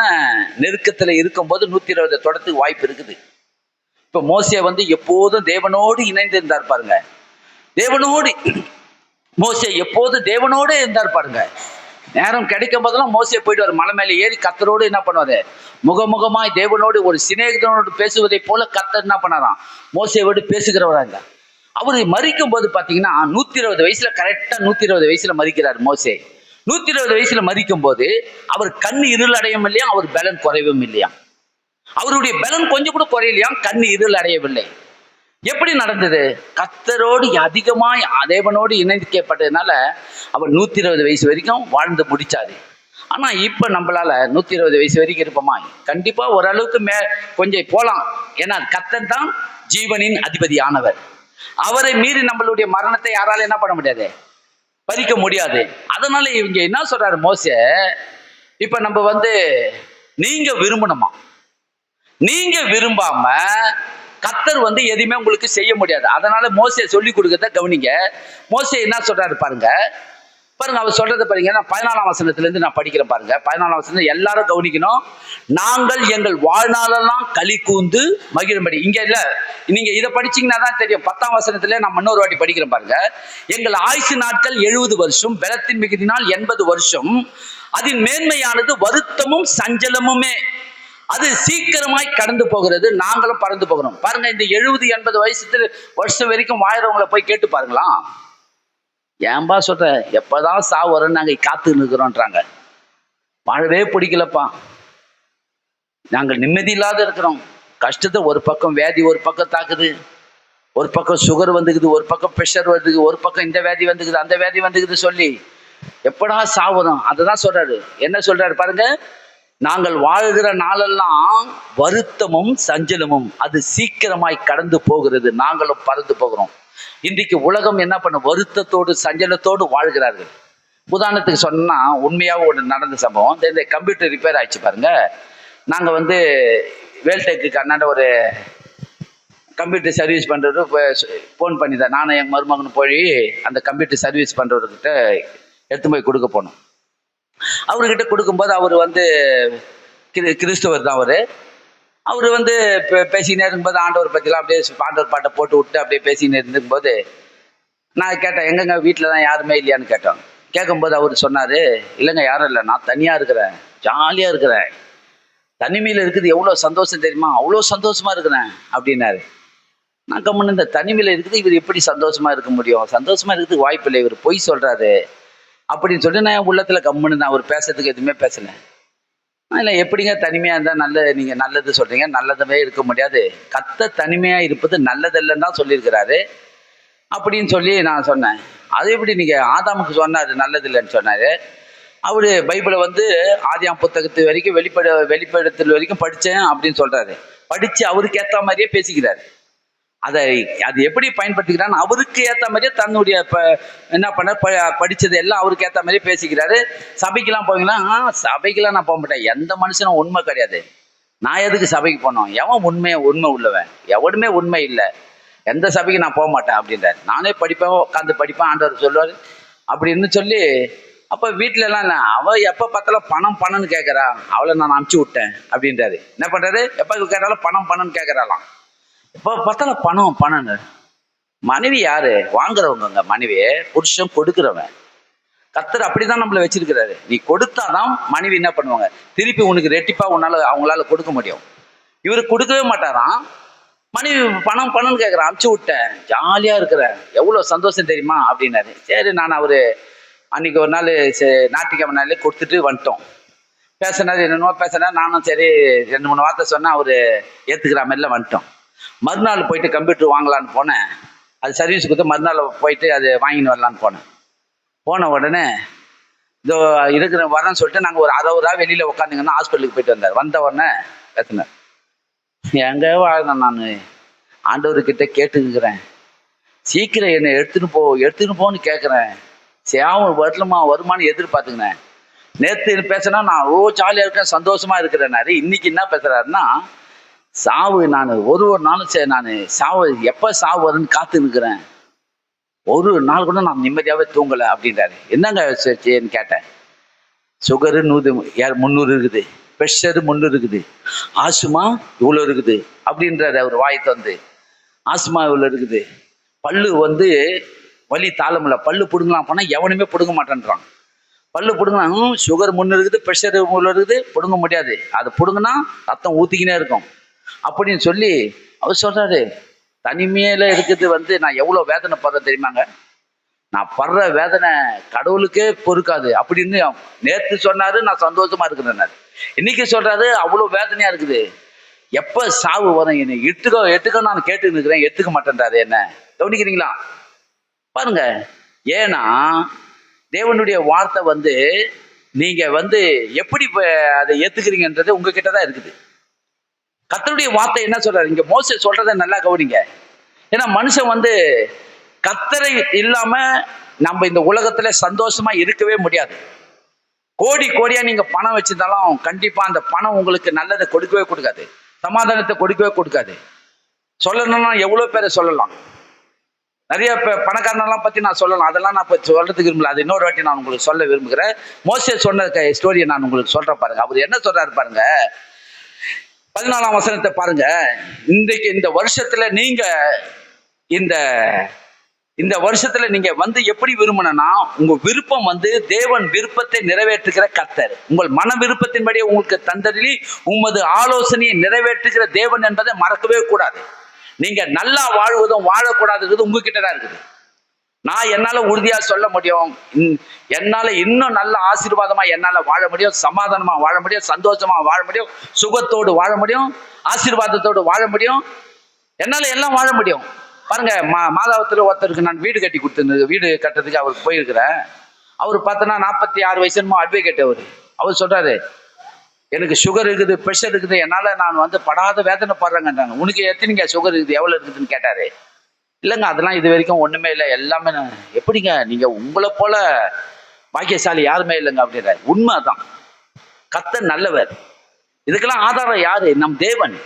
நெருக்கத்துல இருக்கும்போது 120 தொடத்துக்கு வாய்ப்பு இருக்குது. இப்ப மோசே எப்போதும் தேவனோடு இணைந்து இருந்தார் பாருங்க. மோசே எப்போதும் தேவனோடு இருந்தார் பாருங்க. நேரம் கிடைக்கும் போதெல்லாம் மோசே போயிட்டு மலை மேலே ஏறி கர்த்தரோடு என்ன பண்ணுவாரு, முகமுகமாய் தேவனோடு ஒரு சிநேகிதனோடு பேசுவதை போல கர்த்தர் என்ன பண்ணாராம், மோசேவோடு பேசுகிறவராங்க. அவரு மரிக்கும் போது பாத்தீங்கன்னா 120 வயசுல, கரெக்டா 120 வயசுல மரிக்கிறார் மோசே. 120 வயசுல மரிக்கும் போது அவர் கண் இருள் அடையும் இல்லையா, அவர் பலன் குறைவும் இல்லையா. அவருடைய பலன் கொஞ்சம் கூட குறையிலையா, கண் இருள் அடையவில்லை. எப்படி நடந்தது? கர்த்தரோடு அதிகமாய் தேவனோடு இணைக்கப்பட்டதுனால அவர் 120 வயசு வரைக்கும் வாழ்ந்து முடிச்சாரு. ஆனா இப்ப நம்மளால 120 வயசு வரைக்கும் இருப்போமா? கண்டிப்பா ஓரளவுக்கு கொஞ்சம் போலாம். ஏன்னா கர்த்தர் தான் ஜீவனின் அதிபதியானவர். அவரை மீறி நம்மளுடைய மரணத்தை யாரால என்ன பண்ண முடியாது, பறிக்க முடியாது. அதனால இவங்க என்ன சொல்றாரு மோசே, இப்ப நம்ம நீங்க விரும்பணுமா, நீங்க விரும்பாம கர்த்தர் எதுவுமே உங்களுக்கு செய்ய முடியாது. அதனால மோசே சொல்லி கொடுக்கறத கவனிங்க. மோசே என்ன சொல்றாரு பாருங்க, அவர் சொல்றதை பாருங்க. நான் 14ஆம் வசனத்துல இருந்து நான் படிக்கிறேன் பாருங்க. 14ஆம் வசனம் எல்லாரும் கவனிக்கணும். நாங்கள் எங்கள் வாழ்நாளெல்லாம் களி கூந்து மகிழும்படி. இங்க இல்ல, நீங்க இதை படிச்சீங்கன்னா தான் தெரியும். 10ஆம் வசனத்துல நான் இன்னொரு வாட்டி படிக்கிறேன் பாருங்க. எங்கள் ஆயுசு நாட்கள் 70 வருஷம், பலத்தின் மிகுதினால் 80 வருஷம். அதன் மேன்மையானது வருத்தமும் சஞ்சலமுமே, அது சீக்கிரமாய் கடந்து போகிறது, நாங்களும் பறந்து போகிறோம். பாருங்க, இந்த 70-80 வருஷம் வரைக்கும் வாழறவங்களை போய் கேட்டு பாருங்களா. ஏன்பா சொல்ற, எப்பதான் சாவு வரும்னு நாங்க காத்து நிற்கிறோன்றாங்க. வாழவே பிடிக்கலப்பா, நாங்கள் நிம்மதி இல்லாத இருக்கிறோம். கஷ்டத்தை ஒரு பக்கம் வியாதி ஒரு பக்கம் தாக்குது, ஒரு பக்கம் சுகர் வந்துக்குது, ஒரு பக்கம் ப்ரெஷர் வந்துக்குது, ஒரு பக்கம் இந்த வியாதி வந்துக்குது, அந்த வியாதி வந்துக்குது சொல்லி எப்படா சாவரும். அதுதான் சொல்றாரு. என்ன சொல்றாரு பாருங்க, நாங்கள் வாழ்கிற நாளெல்லாம் வருத்தமும் சஞ்சலமும், அது சீக்கிரமாய் கடந்து போகிறது, நாங்களும் பறந்து போகிறோம். இன்றைக்கு உலகம் என்ன பண்ண, வருத்தத்தோடு சஞ்சலத்தோடு வாழ்கிறார்கள். உதாரணத்துக்கு சொன்னா, உண்மையாக ஒரு நடந்த சம்பவம். இந்த கம்ப்யூட்டர் ரிப்பேர் ஆயிடுச்சு பாருங்க. நாங்க வேல்டெக்கு அண்ணாண்ட ஒரு கம்ப்யூட்டர் சர்வீஸ் பண்றது ஃபோன் பண்ணி தான் நானும் என் மருமகனும் போய் அந்த கம்ப்யூட்டர் சர்வீஸ் பண்றவர்கிட்ட எடுத்து போய் கொடுக்க போனோம். அவர்கிட்ட கொடுக்கும்போது அவர் கிறிஸ்தவர் தான். அவர் பேசினே இருக்கும்போது ஆண்டவர் பற்றிலாம் அப்படியே ஆண்டவர் பாட்டை போட்டு விட்டு அப்படியே பேசினே இருக்கும்போது நான் கேட்டேன், எங்கங்க வீட்டில் தான் யாருமே இல்லையான்னு கேட்டோம். கேட்கும்போது அவர் சொன்னார், இல்லைங்க யாரும் இல்லை, நான் தனியாக இருக்கிறேன், ஜாலியாக இருக்கிறேன், தனிமையில் இருக்குது எவ்வளோ சந்தோஷம் தெரியுமா, அவ்வளோ சந்தோஷமாக இருக்கிறேன் அப்படின்னாரு. நான் கம்முன்னு, இந்த தனிமையில் இருக்குது இவர் எப்படி சந்தோஷமாக இருக்க முடியும், சந்தோஷமாக இருக்கிறதுக்கு வாய்ப்பு இல்லை, இவர் பொய் சொல்கிறாரு அப்படின்னு சொல்லிட்டு நான் உள்ளத்தில் கம்முன்னு தான். அவர் பேசுறதுக்கு எதுவுமே பேசலை. இல்லை எப்படிங்க தனிமையாக இருந்தால் நீங்கள் நல்லது சொல்கிறீங்க, நல்லதவே இருக்க முடியாது, கர்த்தர் தனிமையாக இருப்பது நல்லதில்லைன்னு தான் சொல்லியிருக்கிறாரு அப்படின்னு சொல்லி நான் சொன்னேன். அது எப்படி நீங்கள் ஆதாமுக்கு சொன்னார் நல்லது இல்லைன்னு சொன்னார், அவரு பைபிளை வந்து ஆதியாம் புத்தகத்து வரைக்கும் வெளிப்படுத்தல் வரைக்கும் படித்தேன் அப்படின்னு சொல்றாரு. படித்து அவருக்கு ஏற்ற மாதிரியே பேசிக்கிறாரு. அது எப்படி பயன்படுத்திக்கிறான்னு அவருக்கு ஏற்ற மாதிரியே தன்னுடைய என்ன பண்ண படித்தது எல்லாம் அவருக்கு ஏற்ற மாதிரியே பேசிக்கிறாரு. சபைக்கெல்லாம் போவீங்களா? சபைக்கெல்லாம் நான் போக மாட்டேன். எந்த மனுஷனும் உண்மை கிடையாது. நான் எதுக்கு சபைக்கு போனோம்? எவன் உண்மை உள்ளவன்? எவனுமே உண்மை இல்லை. எந்த சபைக்கு நான் போக மாட்டேன் அப்படின்றாரு. நானே படிப்பேன், உட்காந்து படிப்பேன், ஆண்டவர் சொல்லுவார் அப்படின்னு சொல்லி. அப்போ வீட்டில எல்லாம் இல்லை, அவள் எப்போ பார்த்தாலும் பணம்னு கேட்குறா, அவளை நான் அனுப்பிச்சி விட்டேன் அப்படின்றாரு. என்ன பண்ணுறாரு? எப்போ கேட்டாலும் பணம்னு கேட்குறாளாம். இப்போ பார்த்தாலும் பணம்னு. மனைவி யாரு? வாங்குறவங்க மனைவியே. புருஷன் கொடுக்குறவன். கர்த்தர் அப்படிதான் நம்மளை வச்சிருக்கிறாரு. நீ கொடுத்தாதான் மனைவி என்ன பண்ணுவாங்க, திருப்பி உனக்கு ரெட்டிப்பா அவங்களால கொடுக்க முடியும். இவரு கொடுக்கவே மாட்டாராம். மனைவி பணம்னு கேட்குறேன், அனுப்பிச்சு விட்டேன், ஜாலியா இருக்கிறேன், எவ்வளவு சந்தோஷம் தெரியுமா அப்படின்னாரு. சரி, நான் அவரு அன்னைக்கு ஒரு நாள் ஞாயிற்றுக்கிழமை நாளே கொடுத்துட்டு வந்துட்டோம். பேசினாரு, என்னென்னமோ பேசினார். நானும் சரி 2-3 வார்த்தை சொன்னேன். அவரு ஏத்துக்கிற மாதிரில வந்துட்டோம். மறுநாள் போயிட்டு கம்ப்யூட்டர் வாங்கலான்னு போனேன். அது சர்வீஸ் கொடுத்து மறுநாள் போயிட்டு அது வாங்கின்னு வரலான்னு போன உடனே இதோ வரேன்னு சொல்லிட்டு நாங்கள் ஒரு 60 ரூபா வெளியில் உட்காந்துங்கன்னா ஹாஸ்பிட்டலுக்கு போயிட்டு வந்தார். வந்த உடனே பேசினார், எங்கே வாழ்ந்தேன் நான், ஆண்டவர்கிட்ட கேட்டுக்கிறேன், சீக்கிரம் என்னை எடுத்துன்னு போன்னு கேட்குறேன், சேவம் வருமானு எதிர்பார்த்துக்கினேன். நேற்று பேசினா நான் ஜாலியாக இருக்கேன், சந்தோஷமா இருக்கிறேன்னாரு. இன்னைக்கு என்ன பேசுறாருன்னா, சாவு, நான் ஒரு நாளும் சரி, நான் சாவு எப்போ சாவு வருன்னு காத்து நிற்கிறேன், ஒரு நாள் கூட நான் நிம்மதியாகவே தூங்கலை அப்படின்றாரு. என்னங்க சரின்னு கேட்டேன். சுகரு 300 இருக்குது, ப்ரெஷரு 300 இருக்குது, ஆஸ்மா இவ்வளோ இருக்குது அப்படின்றாரு. அவர் வாய் தந்து ஆஸ்மா இவ்வளோ இருக்குது, பல்லு வலி தாளமில்ல, பல்லு பிடுங்கலாம் போனால் எவனுமே பிடுங்க மாட்டேன்றான். பல்லு பிடுங்கலாம், சுகர் 300 இருக்குது, ப்ரெஷர் இவ்வளோ இருக்குது, பிடுங்க முடியாது, அது பிடுங்கினா ரத்தம் ஊற்றிக்கினே இருக்கும் அப்படின்னு சொல்லி அவர் சொல்றாரு. தனிமையில இருக்குது நான் எவ்வளோ வேதனை படுறேன் தெரியுமாங்க, நான் படுற வேதனை கடவுளுக்கே பொறுக்காது அப்படின்னு நேற்று சொன்னாரு. நான் சந்தோஷமா இருக்கிறேன். இன்னைக்கு சொல்றாரு அவ்வளோ வேதனையா இருக்குது, எப்ப சாவு வரும், என்னை எட்டுக்க நான் கேட்டு நிற்கிறேன், எடுத்துக்க மாட்டேன்றாரு. என்ன கவனிக்கிறீங்களா பாருங்க. ஏன்னா தேவனுடைய வார்த்தை நீங்க எப்படி அதை ஏத்துக்கிறீங்கன்றது உங்ககிட்ட தான் இருக்குது. கர்த்தருடைய வார்த்தை என்ன சொல்றாரு இங்க? மோசே சொல்றதை நல்லா கவனிங்க. ஏன்னா மனுஷன் கர்த்தரை இல்லாம நம்ம இந்த உலகத்துல சந்தோஷமா இருக்கவே முடியாது. கோடியா நீங்க பணம் வச்சிருந்தாலும் கண்டிப்பா அந்த பணம் உங்களுக்கு நல்லதை கொடுக்கவே கொடுக்காது, சமாதானத்தை கொடுக்கவே கொடுக்காது. சொல்லணும்னா எவ்வளவு பேரை சொல்லலாம், நிறைய பணக்காரனெல்லாம் பத்தி நான் சொல்லலாம், அதெல்லாம் நான் இப்போ சொல்றதுக்கு விரும்பல, அது இன்னொரு வாட்டி நான் உங்களுக்கு சொல்ல விரும்புகிறேன். மோசே சொன்ன ஸ்டோரியை நான் உங்களுக்கு சொல்றேன் பாருங்க. அவர் என்ன சொல்றாரு பாருங்க, 14ஆம் வசனத்தை பாருங்க. இன்றைக்கு இந்த வருஷத்துல நீங்க இந்த வருஷத்துல நீங்க எப்படி விரும்பணும்னா, உங்க விருப்பம் தேவன் விருப்பத்தை நிறைவேற்றுகிற கர்த்தர், உங்கள் மன விருப்பத்தின்படி உங்களுக்கு தந்தரில் உமது ஆலோசனையை நிறைவேற்றுகிற தேவன் என்பதை மறக்கவே கூடாது. நீங்க நல்லா வாழ்வதும் வாழக்கூடாதுங்கிறது உங்ககிட்ட தான் இருக்குது. நான் என்னால உறுதியா சொல்ல முடியும், என்னால இன்னும் நல்ல ஆசீர்வாதமா என்னால வாழ முடியும், சமாதானமா வாழ முடியும், சந்தோஷமா வாழ முடியும், சுகத்தோடு வாழ முடியும், ஆசீர்வாதத்தோடு வாழ முடியும், என்னால எல்லாம் வாழ முடியும். பாருங்க, மாதாவத்துல ஒருத்தருக்கு நான் வீடு கட்டி கொடுத்து, வீடு கட்டுறதுக்கு அவருக்கு போயிருக்கிறேன். அவர் பார்த்தோன்னா 46 வயசு அட்வொகேட். அவர் சொல்றாரு, எனக்கு சுகர் இருக்குது, ப்ரெஷர் இருக்குது, என்னால நான் படாத வேதனை படுறேங்க. உனக்கு எத்தனைங்க சுகர் இருக்குது, எவ்வளவு இருக்குதுன்னு கேட்டாரு. இல்லைங்க, அதெல்லாம் இது வரைக்கும் ஒண்ணுமே இல்லை, எல்லாமே. எப்படிங்க, நீங்க உங்களை போல பாக்கியசாலி யாருமே இல்லைங்க அப்படின்றாரு. உண்மைதான், கர்த்தர் நல்லவர். இதுக்கெல்லாம் ஆதாரம் யாரு? நம் தேவன்.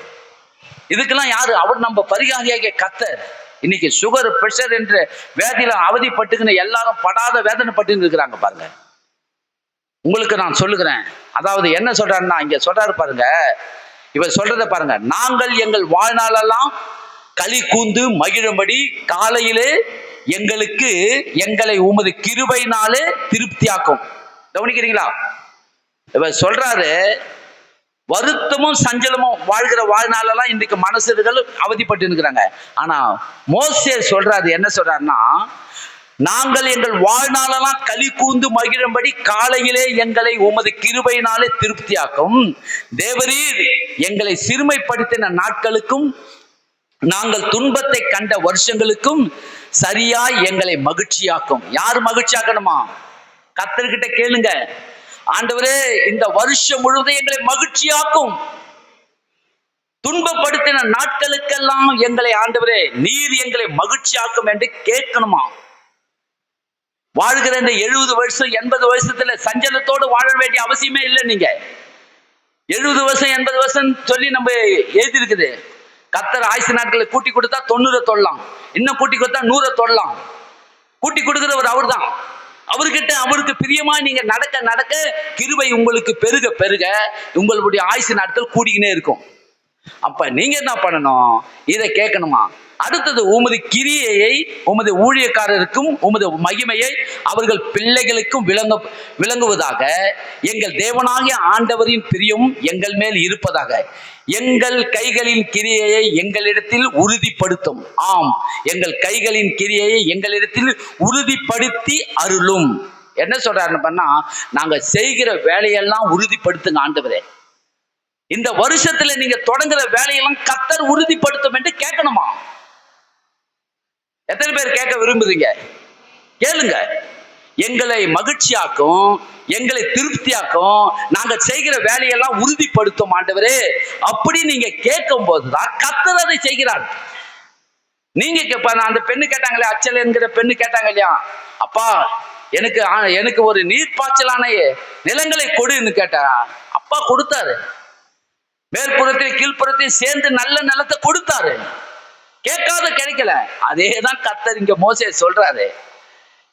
இதுக்கெல்லாம் யாரு? அவர் நம்ம பரிகாரியாகிய கர்த்தர். இன்னைக்கு சுகர் ப்ரெஷர் என்று வேதியில அவதிப்பட்டுக்குன்னு எல்லாரும் படாத வேதனைப்பட்டு இருக்கிறாங்க பாருங்க. உங்களுக்கு நான் சொல்லுகிறேன், அதாவது என்ன சொல்றாருன்னா, இங்க சொல்றாரு பாருங்க, இவர் சொல்றதை பாருங்க. நாங்கள் எங்கள் வாழ்நாளெல்லாம் களி கூந்து மகிழும்படி காலையிலே எங்களை உமது கிருபையினாலே திருப்தியாக்கும். கவனிக்கிறீங்களா? இவர் சொல்றாரு, வருத்தமும் சஞ்சலமும் வாழ்கிற வாழ்நாளெல்லாம் இன்றைக்கு மனசுகள் அவதிப்பட்டு இருக்கிறாங்க. ஆனா மோசே சொல்றாரு, என்ன சொல்றாருன்னா, நாங்கள் எங்கள் வாழ்நாளெல்லாம் களி கூந்து மகிழும்படி காலையிலே எங்களை உமது கிருபையினாலே திருப்தியாக்கும். தேவரீர் எங்களை சிறுமைப்படுத்தின நாட்களுக்கும் நாங்கள் துன்பத்தை கண்ட வருஷங்களுக்கும் சரியாய் எங்களை மகிழ்ச்சியாக்கும். யார் மகிழ்ச்சியாக்கணுமா? கர்த்தர்கிட்ட கேளுங்க. ஆண்டவரே இந்த வருஷம் முழுவதும் எங்களை மகிழ்ச்சியாக்கும். துன்பப்படுத்தின நாட்களுக்கெல்லாம் எங்களை ஆண்டவரே நீர் எங்களை மகிழ்ச்சியாக்கும் என்று கேட்கணுமா? வாழ்கிற இந்த 70 வருஷம் 80 வருஷத்துல சஞ்சலத்தோடு வாழ வேண்டிய அவசியமே இல்லை. நீங்க 70 வருஷம் 80 வருஷம் சொல்லி நம்ம எழுதி இருக்குது. கர்த்தர் ஆயுசு நாட்களை கூட்டி கொடுத்தா 90 தொடலாம், இன்னும் கூட்டி கொடுத்தா 100 தொடலாம். கூட்டி கொடுக்கிறவர் அவர் தான். அவர்கிட்ட அவருக்கு பிரியமா நீங்க நடக்க நடக்க கிருபை உங்களுக்கு பெருக பெருக உங்களுடைய ஆயுசு நாட்கள் கூடிக்கினே இருக்கும். அப்ப நீங்க என்ன பண்ணணும்? இதை கேட்கணுமா? அடுத்தது, உமது கிரியையை உமது ஊழியக்காரருக்கும் உமது மகிமையை அவர்கள் பிள்ளைகளுக்கும் விளங்குவதாக எங்கள் தேவனாகிய ஆண்டவரின் பிரியம் எங்கள் மேல் இருப்பதாக. எங்கள் கைகளின் கிரியையை எங்களிடத்தில் உறுதிப்படுத்தும். ஆம், எங்கள் கைகளின் கிரியையை எங்களிடத்தில் உறுதிப்படுத்தி அருளும். என்ன சொல்றாருன்னு பண்ணா, நாங்க செய்கிற வேலையெல்லாம் உறுதிப்படுத்துங்க ஆண்டவரே. இந்த வருஷத்துல நீங்க தொடங்குற வேலையெல்லாம் கர்த்தர் உறுதிப்படுத்தும் என்று கேட்கணுமா? எத்தனை பேர் கேட்க விரும்புறீங்க? கேளுங்க. எங்களை மகிழ்ச்சியாக்கும், எங்களை திருப்தியாக்கும், நாங்க செய்கிற வேலையெல்லாம் உறுதிப்படுத்தும் ஆண்டவரே. அப்படி நீங்க கேட்கும் போதுதான் கர்த்தர் அதை செய்கிறார். நீங்க அந்த பெண்ணு கேட்டாங்களே, அச்சல் என்கிற பெண்ணு கேட்டாங்க இல்லையா, அப்பா எனக்கு ஒரு நீர்ப்பாய்ச்சலான நிலங்களை கொடுன்னு கேட்டா, அப்பா கொடுத்தாரு. மேற்புறத்தையும் கீழ்ப்புறத்தையும் சேர்ந்து நல்ல நிலத்தை கொடுத்தாரு. கேட்காத கிடைக்கல. அதேதான் கர்த்தர் இங்க மோசே சொல்றாரு,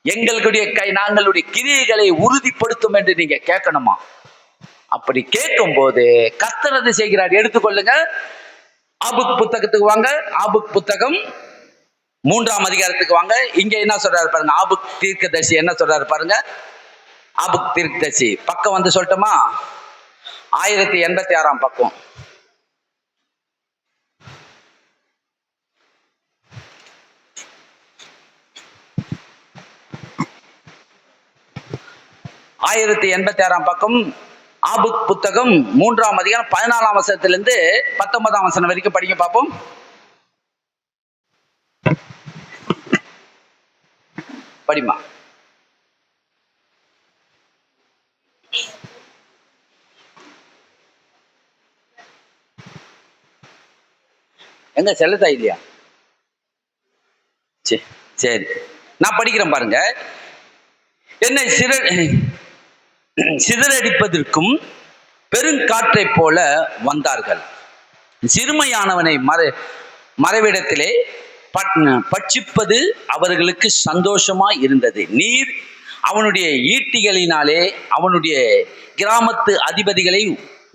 நாங்களுடைய கிரியைகளை உறுதிப்படுத்தும் என்று நீங்க கேட்கணுமா? அப்படி கேட்கும் போது கர்த்தர் அதை செய்கிறார். எடுத்துக்கொள்ளுங்க, ஆபுக் புத்தகத்துக்கு வாங்க. ஆபுக் புத்தகம் 3ஆம் அதிகாரத்துக்கு வாங்க. இங்க என்ன சொல்றாரு பாருங்க. ஆபுக் தீர்க்கதரிசி என்ன சொல்றாரு பாருங்க. ஆபுக் தீர்க்கதரிசி பக்கம் வந்து சொல்லட்டுமா? 1086 பக்கம். பக்கம் ஆபுக் புத்தகம் 3ஆம் அதிகாரம் 14ஆம் வசனத்திலிருந்து 19ஆம் வசனம் வரைக்கும் படிக்க பார்ப்போம். படிமா. எங்க செல்லதா இல்லையா? சரி, நான் படிக்கிறேன் பாருங்க. என்னை சிதறடிப்பதற்கும் பெருங்காற்றை போல வந்தார்கள். சிறுமையானவனை மறைவிடத்திலே பட்சிப்பது அவர்களுக்கு சந்தோஷமாய் இருந்தது. நீர் அவனுடைய ஈட்டிகளினாலே அவனுடைய கிராமத்து அதிபதிகளை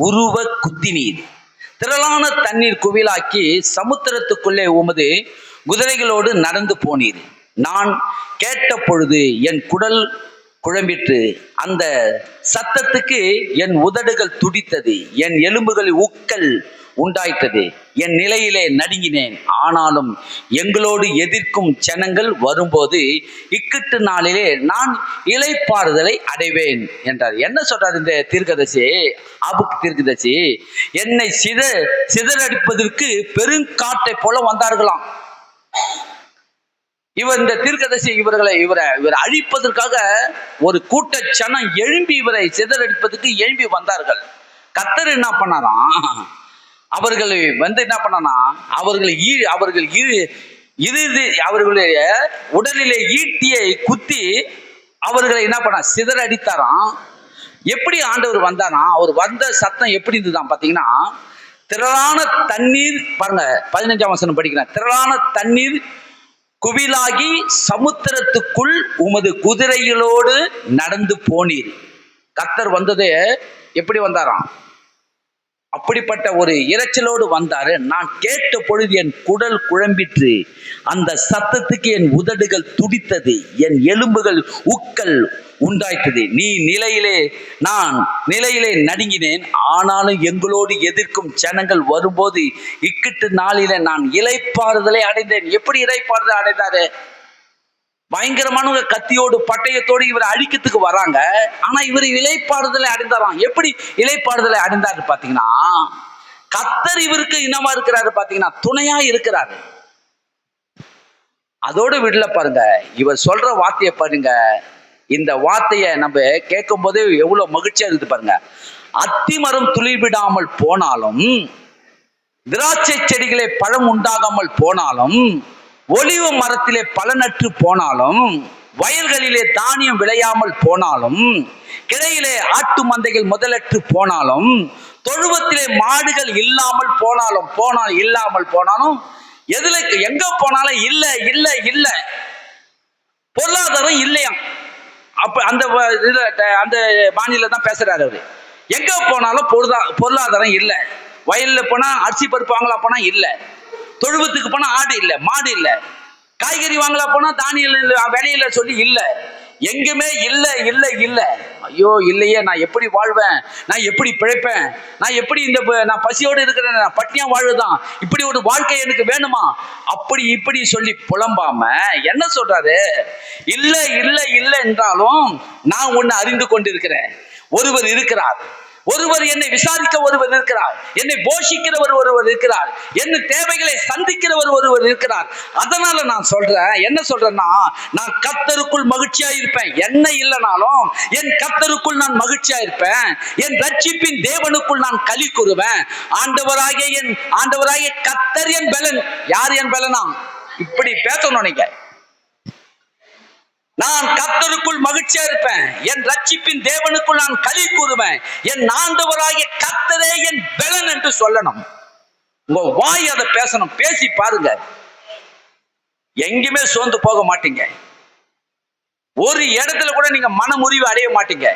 உருவ குத்தினீர். திரளான தண்ணீர் குவிலாக்கி சமுத்திரத்துக்குள்ளே உமது குதிரைகளோடு நடந்து போனீர். நான் கேட்ட பொழுது என் குடல் குழம்பிற்று. அந்த சத்தத்துக்கு என் உதடுகள் துடித்தது, என் எலும்புகளில் உக்கல் உண்டாயிட்டது. என் நிலையிலே நடுங்கினேன். ஆனாலும் எங்களோடு எதிர்க்கும் ஜனங்கள் வரும்போது இக்கட்டு நாளிலே நான் இளைப்பாறுதலை அடைவேன் என்றார். என்ன சொல்றார் இந்த தீர்க்கதரிசி? ஆபுக் தீர்க்கதரிசி, என்னை சிதறடிப்பதற்கு பெருங்காற்றை போல வந்தார்களாம். இந்த தீர்க்கதரிசி இவரை அழிப்பதற்காக ஒரு கூட்ட ஜனம் எழும்பி இவரை சிதறடிப்பதற்கு எழும்பி வந்தார்கள். கர்த்தர் என்ன பண்ணாராம்? அவர்களை என்ன பண்ணானா, அவர்களுடைய உடலிலே ஈட்டியை குத்தி அவர்களை என்ன பண்ண சிதறடித்தாராம். எப்படி ஆண்டவர் வந்தாராம்? அவர் வந்த சத்தம் எப்படி இருந்துதான் பாத்தீங்கன்னா, திரளான தண்ணீர் பாருங்க, 15ஆம் வசனம் படிக்கிறேன். திரளான தண்ணீர் குவிலாகி சமுத்திரத்துக்குள் உமது குதிரைகளோடு நடந்து போனீர். கர்த்தர் வந்ததே எப்படி வந்தாராம்? அப்படிப்பட்ட ஒரு இரைச்சலோடு வந்தாரு. நான் கேட்ட பொழுது என் குடல் குழம்பிற்று. அந்த சத்தத்துக்கு என் உதடுகள் துடித்தது, என் எலும்புகள் உக்கல் உண்டாயிட்டது. நான் நிலையிலே நடுங்கினேன். ஆனாலும் எங்களோடு எதிர்க்கும் ஜனங்கள் வரும்போது இக்கட்டு நாளிலே நான் இளைப்பாறுதலை அடைந்தேன். எப்படி இளைப்பாறுதலை அடைந்தாரு? பயங்கரமான கத்தியோடு பட்டயத்தோடு இவரை அழிக்கிறதுக்கு வராங்க. ஆனா இவர் இளைப்பாறுதலை அடைந்தாராம். எப்படி இளைப்பாறுதலை அடைந்தாரு பாத்தீங்கன்னா, கர்த்தர் இவருக்கு இனமா இருக்கிறாரு பாத்தீங்கன்னா, துணையா இருக்கிறாரு. அதோடு விடல பாருங்க, இவர் சொல்ற வார்த்தையை பாருங்க. இந்த வார்த்தையை நம்ம கேட்கும் போதே எவ்வளவு மகிழ்ச்சியா இருக்குது பாருங்க. அத்திமரம் துளிர்விடாமல் போனாலும், திராட்சை செடிகளே பழம் உண்டாகாமல் போனாலும், ஒலிவ மரத்திலே பலனற்று போனாலும், வயல்களிலே தானியம் விளையாமல் போனாலும், கிடையிலே ஆட்டு மந்தைகள் முதலற்று போனாலும், தொழுவத்திலே மாடுகள் இல்லாமல் போனாலும், எதுல எங்க போனாலும் இல்ல இல்ல இல்ல, பொருளாதாரம் இல்லையாம். அப்ப அந்த அந்த மாநில தான் பேசுறாரு அவரு. எங்க போனாலும் பொருளாதாரம் இல்ல. வயல்ல போனா அரிசி பருப்பு வாங்கலாம் போனா இல்ல, தொழுவத்துக்கு போனா ஆடு இல்ல, மாடு இல்ல, காய்கறி வாங்கலாம் போனா தானிய விலையில சொல்லி இல்ல, எங்குமே இல்ல இல்ல இல்ல. ஐயோ இல்லையே, நான் எப்படி வாழ்வேன், நான் எப்படி பிழைப்பேன், நான் எப்படி நான் பசியோடு இருக்கிறேன், நான் பட்டினியா வாழ்வுதான், இப்படி ஒரு வாழ்க்கை எனக்கு வேணுமா, அப்படி இப்படி சொல்லி புலம்பாம என்ன சொல்றாரு, இல்ல இல்ல இல்ல என்றாலும் நான் ஒன்னு அறிந்து கொண்டிருக்கிறேன். ஒருவர் இருக்கிறார், ஒருவர் என்னை விசாரிக்க ஒருவர் இருக்கிறார், என்னை போஷிக்கிறவர் ஒருவர் இருக்கிறார், என்ன தேவைகளை சந்திக்கிறவர் ஒருவர் இருக்கிறார். அதனால நான் சொல்றேன், என்ன சொல்றேன்னா, நான் கர்த்தருக்குள் மகிழ்ச்சியா இருப்பேன். என்ன இல்லைனாலும் என் கர்த்தருக்குள் நான் மகிழ்ச்சியா இருப்பேன். என் ரட்சிப்பின் தேவனுக்குள் நான் களி கூறுவேன். ஆண்டவராகிய கர்த்தர் என் பலன். யார் என் பலனா? இப்படி பேசணும் நீங்க. நான் கர்த்தருக்குள் மகிழ்ச்சியா இருப்பேன், என் ரட்சிப்பின் தேவனுக்குள் நான் களி கூறுவேன், என் ஆண்டவராகிய கர்த்தரே என் பலன் என்று சொல்லணும். உங்க வாய் அதை பேசணும். பேசி பாருங்க, எங்குமே சோர்ந்து போக மாட்டீங்க. ஒரு இடத்துல கூட நீங்க மனமுறிவு அடைய மாட்டீங்க.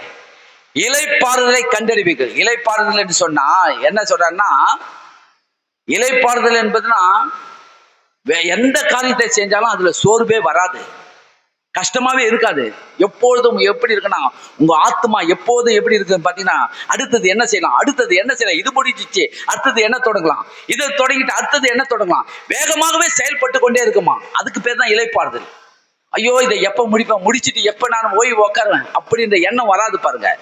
இளைப்பாறுதலை கண்டறிவீர்கள். இளைப்பாறுதல் என்று சொன்னா என்ன சொல்றாருன்னா, இளைப்பாறுதல் என்பதுன்னா எந்த காரியத்தை செஞ்சாலும் அதுல சோர்வே வராது, கஷ்டமாவே இருக்காது. எப்பொழுதும் எப்படி இருக்குன்னா, உங்க ஆத்மா எப்போதும் எப்படி இருக்குன்னு பாத்தீங்கன்னா, அடுத்தது என்ன செய்யலாம், அடுத்தது என்ன செய்யலாம், இது முடிஞ்சிச்சு அடுத்தது என்ன தொடங்கலாம், இதை தொடங்கிட்டு அடுத்தது என்ன தொடங்கலாம், வேகமாகவே செயல்பட்டு கொண்டே இருக்குமா. அதுக்கு பேர் தான் இளைப்பாறுதல். ஐயோ இதை எப்ப முடிப்பேன், முடிச்சுட்டு எப்ப நான் ஓய்வு உட்காருவேன் அப்படின்ற எண்ணம் வராது பாருங்க.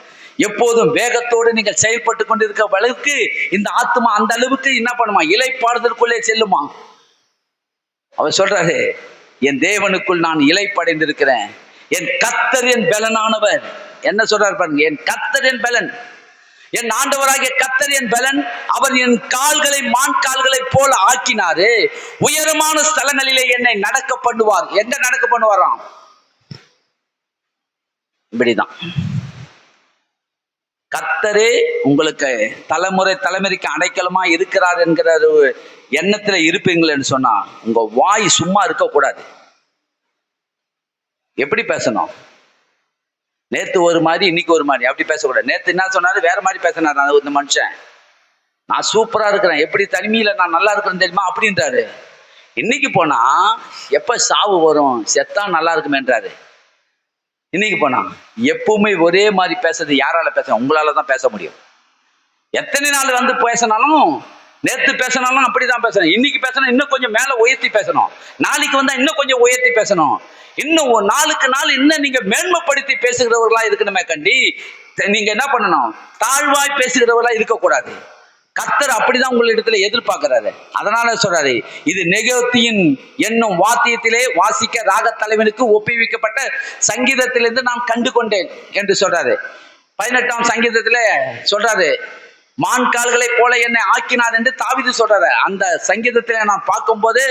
எப்போதும் வேகத்தோடு நீங்கள் செயல்பட்டு கொண்டு இருக்க அளவுக்கு இந்த ஆத்மா அந்த அளவுக்கு என்ன பண்ணுமா, இளைப்பாறுதலுக்குள்ளே செல்லுமா. அவர் சொல்றாரு, என் தேவனுக்குள் நான் இளைப்படைந்திருக்கிறேன், என் கர்த்தர் என் பலனானவர். என்ன சொல்றாரு பாருங்க, என் கர்த்தர் என் பலன், என் ஆண்டவராகிய கர்த்தர் என் பலன். அவர் என் கால்களை மான் கால்களை போல ஆக்கினாரு, உயரமான ஸ்தலங்களிலே என்னை நடக்க பண்ணுவார். எங்க நடக்க பண்ணுவாராம்? இப்படிதான் கர்த்தரே உங்களுக்கு தலைமுறைக்கு அடைக்கலமா இருக்கிறார் என்கிற ஒரு எண்ணத்துல இருப்பீங்களேன்னு சொன்னா, உங்க வாய் சும்மா இருக்க கூடாது. எப்படி பேசணும்? நேத்து ஒரு மாதிரி இன்னைக்கு ஒரு மாதிரி அப்படி பேசக்கூடாது. நேத்து என்ன சொன்னாரு, வேற மாதிரி பேசினாரு இந்த மனுஷன். நான் சூப்பரா இருக்கிறேன், எப்படி தனிமையில நான் நல்லா இருக்கிறேன்னு தெரியுமா அப்படின்றாரு. இன்னைக்கு போனா எப்ப சாவு வரும், செத்தா நல்லா இருக்குமேன்றாரு. இன்னைக்கு போனா எப்பவுமே ஒரே மாதிரி பேசுறது யாரால பேச, உங்களால தான் பேச முடியும். எத்தனை நாள் வந்து பேசினாலும், நேத்து பேசினாலும் அப்படிதான் பேசணும், இன்னைக்கு பேசணும் இன்னும் கொஞ்சம் மேல உயர்த்தி பேசணும், நாளைக்கு வந்தா இன்னும் கொஞ்சம் உயர்த்தி பேசணும், இன்னும் நாளுக்கு நாள் இன்னும் நீங்க மேன்மைப்படுத்தி பேசுகிறவர்களா இருக்கணுமே கண்டி. நீங்க என்ன பண்ணணும், தாழ்வாய் பேசுகிறவர்களா இருக்கக்கூடாது. கர்த்தர் அப்படிதான் உங்களிடத்துல எதிர்பார்க்கிறாரு. அதனால சொல்றாரு, இது நெகோத்தியின் என்னும் வாத்தியத்திலே வாசிக்க ராக தலைவனுக்கு ஒப்புவிக்கப்பட்ட சங்கீதத்திலிருந்து நான் கண்டு கொண்டேன் என்று சொல்றாரு. 18ஆம் சங்கீதத்திலே சொல்றாரு, மான் கால்களை போல என்னை ஆக்கினார் என்று தாவீது சொல்றாரு. அந்த சங்கீதத்திலே நான் பார்க்கும்போது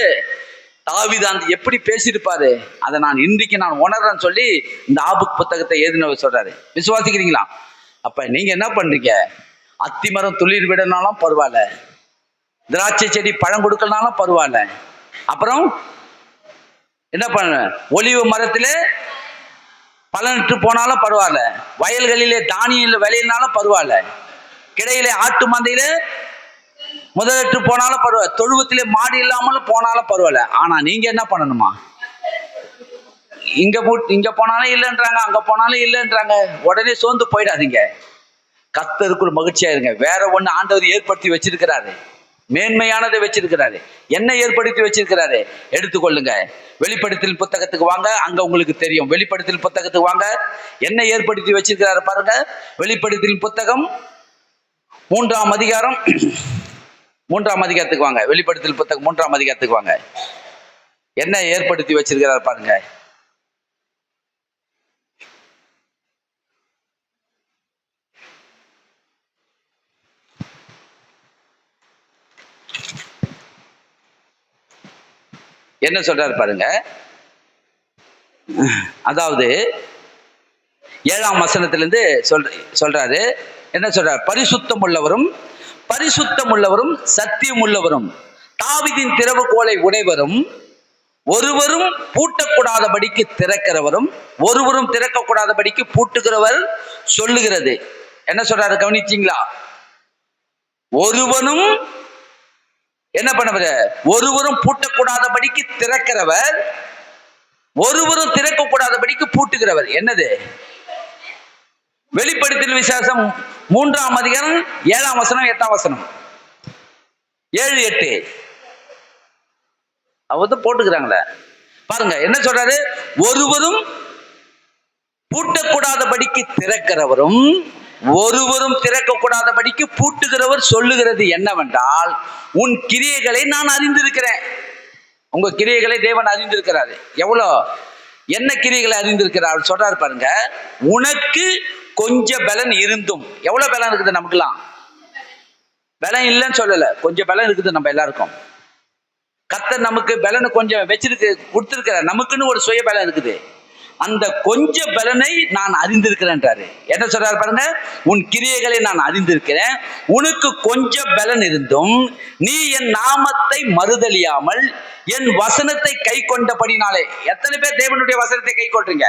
தாவீது அந்த எப்படி பேசியிருப்பாரு, அதை நான் இன்றைக்கு நான் உணர்றேன்னு சொல்லி இந்த ஆபுக் புத்தகத்தை எழுதினவர் சொல்றாரு. விசுவாசிக்கிறீங்களா? அப்ப நீங்க என்ன பண்றீங்க, அத்திமரம் துளிர் விடனாலும் பரவாயில்ல, திராட்சை செடி பழம் கொடுக்கலனாலும் பரவாயில்ல, அப்புறம் என்ன பண்ண, ஒலிவு மரத்திலே பலனற்று போனாலும் பரவாயில்ல, வயல்களிலே தானியம் விளையினாலும் பரவாயில்ல, கிடையிலே ஆட்டு மந்தையில முதலற்று போனாலும் பரவாயில்ல, தொழுவத்திலே மாடு இல்லாமலும் போனாலும் பரவாயில்ல. ஆனா நீங்க என்ன பண்ணணுமா, இங்க போனாலும் இல்லைன்றாங்க, அங்க போனாலும் இல்லைன்றாங்க, உடனே சோர்ந்து போயிடாதீங்க. கர்த்தருக்குள் மகிழ்ச்சியா இருங்க. வேற ஒண்ணு ஆண்டவர் ஏற்படுத்தி வச்சிருக்கிறாரு, மேன்மையானதை வச்சிருக்கிறாரு. என்ன ஏற்படுத்தி வச்சிருக்கிறாரு எடுத்துக்கொள்ளுங்க. வெளிப்படுத்தல் புத்தகத்துக்கு வாங்க, அங்க உங்களுக்கு தெரியும். வெளிப்படுத்தல் புத்தகத்துக்கு வாங்க, என்ன ஏற்படுத்தி வச்சிருக்கிறாரு பாருங்க. வெளிப்படுத்தல் புத்தகம் 3ஆம் அதிகாரம் 3ஆம் அதிகாரத்துக்கு வாங்க. வெளிப்படுத்தல் புத்தகம் 3ஆம் அதிகாரத்துக்கு வாங்க. என்ன ஏற்படுத்தி வச்சிருக்கிறார் பாருங்க. என்ன சொல்றாரு பாருங்க. அதாவது 7ஆம் வசனத்திலிருந்து சொல்றாரு. என்ன சொல்றார்? பரிசுத்தம் உள்ளவரும் சத்தியம் உள்ளவரும் தாவீதின் திறவுகோலை உடையவரும் ஒருவரும் பூட்டக்கூடாதபடிக்கு திறக்கிறவரும் ஒருவரும் திறக்கக்கூடாதபடிக்கு பூட்டுகிறவர் சொல்லுகிறது. என்ன சொல்றாரு கவனிச்சீங்களா? ஒருவனும் என்ன பண்ணவர்? ஒருவரும் பூட்டக்கூடாதபடிக்கு திறக்கிறவர், ஒருவரும் திறக்கக்கூடாதபடிக்கு பூட்டுகிறவர். என்னது? வெளிப்படுத்தல் விசேஷம் 3ஆம் அதிகாரம் 7ஆம் வசனம் 8ஆம் வசனம் 7, 8 அவ போட்டுக்கிறாங்களே பாருங்க. என்ன சொல்றாரு? ஒருவரும் பூட்டக்கூடாதபடிக்கு திறக்கிறவரும் ஒருவரும் திறக்கக்கூடாதபடிக்கு பூட்டுகிறவர் சொல்லுகிறது என்னவென்றால், உன் கிரியைகளை நான் அறிந்திருக்கிறேன். உங்க கிரியைகளை தேவன் அறிந்திருக்கிறாரு. எவ்வளோ என்ன கிரியைகளை அறிந்திருக்கிறார் சொல்றாரு பாருங்க. உனக்கு கொஞ்சம் பலன் இருந்தும், எவ்வளவு பலன் இருக்குது நமக்குலாம்? பலன் இல்லைன்னு சொல்லல, கொஞ்சம் பலன் இருக்குது நம்ம எல்லாருக்கும். கர்த்தர் நமக்கு பலனை கொஞ்சம் வச்சிருக்கு, கொடுத்திருக்கிறார். நமக்குன்னு ஒரு சுய பலன் இருக்குது. அந்த கொஞ்ச பலனை நான் அறிந்திருக்கிறேன்றாரு. என்ன சொல்றாரு பாருங்க. உன் கிரியைகளை நான் அறிந்திருக்கிறேன், உனக்கு கொஞ்சம் பலன் இருந்தும் நீ என் நாமத்தை மறுதலியாமல் என் வசனத்தை கை கொண்டபடினாலே. எத்தனை பேர் தேவனுடைய வசனத்தை கை கொள்றீங்க?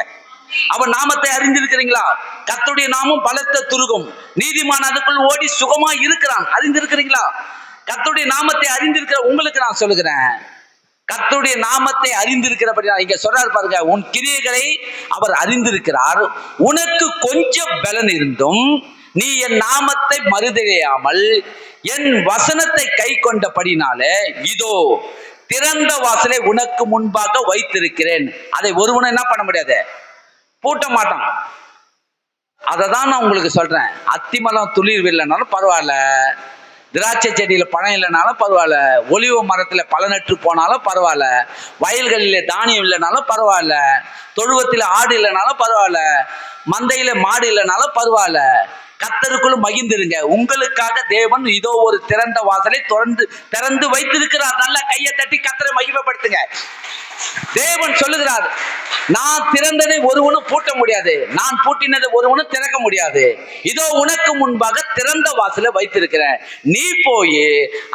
அவன் நாமத்தை அறிந்திருக்கிறீங்களா? கர்த்தருடைய நாமம் பலத்த துருகும், நீதிமான் அதுக்குள் ஓடி சுகமா இருக்கிறான். அறிந்திருக்கிறீங்களா? கர்த்தருடைய நாமத்தை அறிந்திருக்கிற உங்களுக்கு நான் சொல்லுகிறேன், கர்த்தருடைய நாமத்தை அறிந்திருக்கிறபடி இங்க சொல்றாரு பாருங்க. உன் கிரியைகளை அவர் அறிந்திருக்கிறார், உனக்கு கொஞ்சம் பலன் இருந்தும் நீ என் நாமத்தை மறுதலியாமல் என் வசனத்தை கை கொண்டபடினாலே இதோ திறந்த வாசலை உனக்கு முன்பாக வைத்திருக்கிறேன். அதை ஒருவனும் என்ன பண்ண முடியாது, பூட்ட மாட்டான். அதை தான் நான் உங்களுக்கு சொல்றேன். அத்திமரம் துளிர் இல்லைனாலும் பரவாயில்ல, திராட்சை செடியில பழம் இல்லைனாலும் பரவாயில்ல, ஒலிவ மரத்துல பலனற்று போனாலும் பரவாயில்ல, வயல்களில தானியம் இல்லைனாலும் பரவாயில்ல, தொழுவத்தில் ஆடு இல்லைனாலும் பரவாயில்ல, மந்தையில மாடு இல்லைனாலும் பரவாயில்ல, கர்த்தருக்குள்ள மகிழ்ந்திருங்க. உங்களுக்காக தேவன் இதோ ஒரு திறந்த வாசலை திறந்து வைத்திருக்கிறார். நல்ல கையை தட்டி கர்த்தரை மகிமைப்படுத்துங்க. தேவன் சொல்லுகிறார், நான் திறந்ததை ஒருவனும் பூட்ட முடியாது, நான் பூட்டினதை ஒருவனும் திறக்க முடியாது. இதோ உனக்கு முன்பாக திறந்த வாசலை வைத்திருக்கிறேன். நீ போய்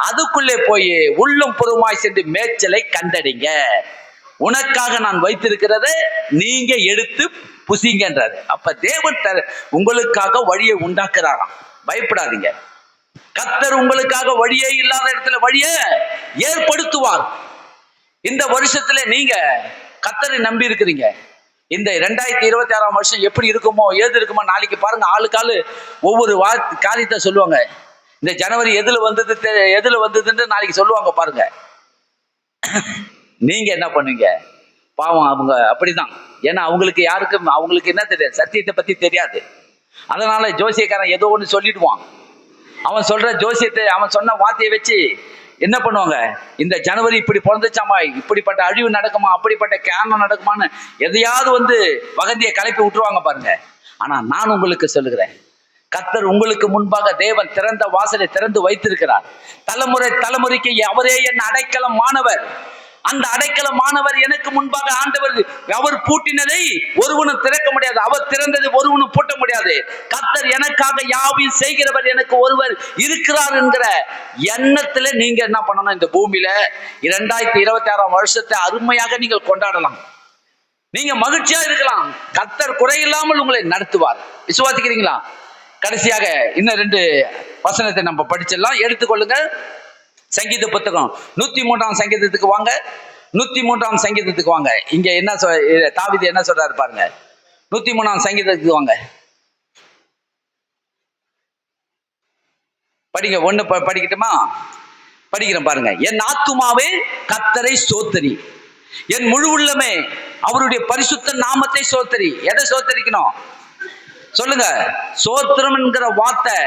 அதுக்குள்ளே போய் உள்ளும் புறமாய் சென்று மேய்ச்சலை கண்டடிங்க. உனக்காக நான் வைத்திருக்கிறத நீங்க எடுத்து புசிங்கன்றாரு. அப்ப தேவன் உங்களுக்காக வழியை உண்டாக்குறாராம். பயப்படாதீங்க. கர்த்தர் உங்களுக்காக வழியே இல்லாத இடத்துல வழியை ஏற்படுத்துவார். இந்த வருஷத்துல நீங்க கர்த்தரை நம்பி இருக்கிறீங்க. இந்த 2026ஆம் வருஷம் எப்படி இருக்குமோ ஏது இருக்குமோ நாளைக்கு பாருங்க. ஆளுக்காலு ஒவ்வொரு காரியத்தை சொல்லுவாங்க. இந்த ஜனவரி எதுல வந்ததுன்னு நாளைக்கு சொல்லுவாங்க பாருங்க. நீங்க என்ன பண்ணுவீங்க? பாவம் அவங்க அப்படிதான். ஏன்னா அவங்களுக்கு என்ன தெரியாது, சத்தியத்தை பத்தி தெரியாது. அதனால ஜோசியக்காரன் ஏதோ ஒன்று சொல்லிடுவான். அவன் சொல்ற ஜோசியத்தை, அவன் சொன்ன வார்த்தையை வச்சு என்ன பண்ணுவாங்க, இந்த ஜனவரி இப்படி பிறந்துச்சாமா, இப்படிப்பட்ட அழிவு நடக்குமா, அப்படிப்பட்ட கேரணம் நடக்குமான்னு எதையாவது வகந்தியை கலப்பி விட்டுருவாங்க பாருங்க. ஆனா நான் உங்களுக்கு சொல்லுகிறேன், கர்த்தர் உங்களுக்கு முன்பாக தேவன் திறந்த வாசலை திறந்து வைத்திருக்கிறார். தலைமுறைக்கு அவரே என் அடைக்கலம் மாணவர். அந்த அடைக்கலம் மாணவர் எனக்கு முன்பாக ஆண்டவர். அவர் பூட்டினதை ஒருவனும் திறக்க முடியாது, அவர் திறந்ததை ஒருவனும் பூட்ட முடியாது. கர்த்தர் எனக்காக யாவையும் செய்கிறவர், எனக்கு ஒருவர் இருக்கிறார் என்கிற எண்ணத்துல நீங்க என்ன பண்ணணும்? இந்த பூமியில 2026ஆம் வருஷத்தை அருமையாக நீங்கள் கொண்டாடலாம். நீங்க மகிழ்ச்சியா இருக்கலாம். கர்த்தர் குறையில்லாமல் உங்களை நடத்துவார். விசுவாசிக்கிறீங்களா? கடைசியாக இன்னும் 2 வசனத்தை நம்ம படிச்சிடலாம். எடுத்துக்கொள்ளுங்க. சங்கீத புத்தகம் 103ஆம் சங்கீதத்துக்கு வாங்க. 103ஆம் சங்கீதத்துக்கு வாங்க. இங்க என்ன தாவீது என்ன சொல்றாரு பாருங்க. 103ஆம் சங்கீதத்துக்கு வாங்க. படிங்க. 1 படிக்கட்டுமா? படிக்கிறேன் பாருங்க. என் ஆத்துமாவே கர்த்தரை ஸ்தோத்திரி, என் முழு உள்ளமே அவருடைய பரிசுத்த நாமத்தை ஸ்தோத்திரி. எதை ஸ்தோத்திரிக்கணும் சொல்லுங்க? ஸ்தோத்திரம் என்கிற வார்த்தை.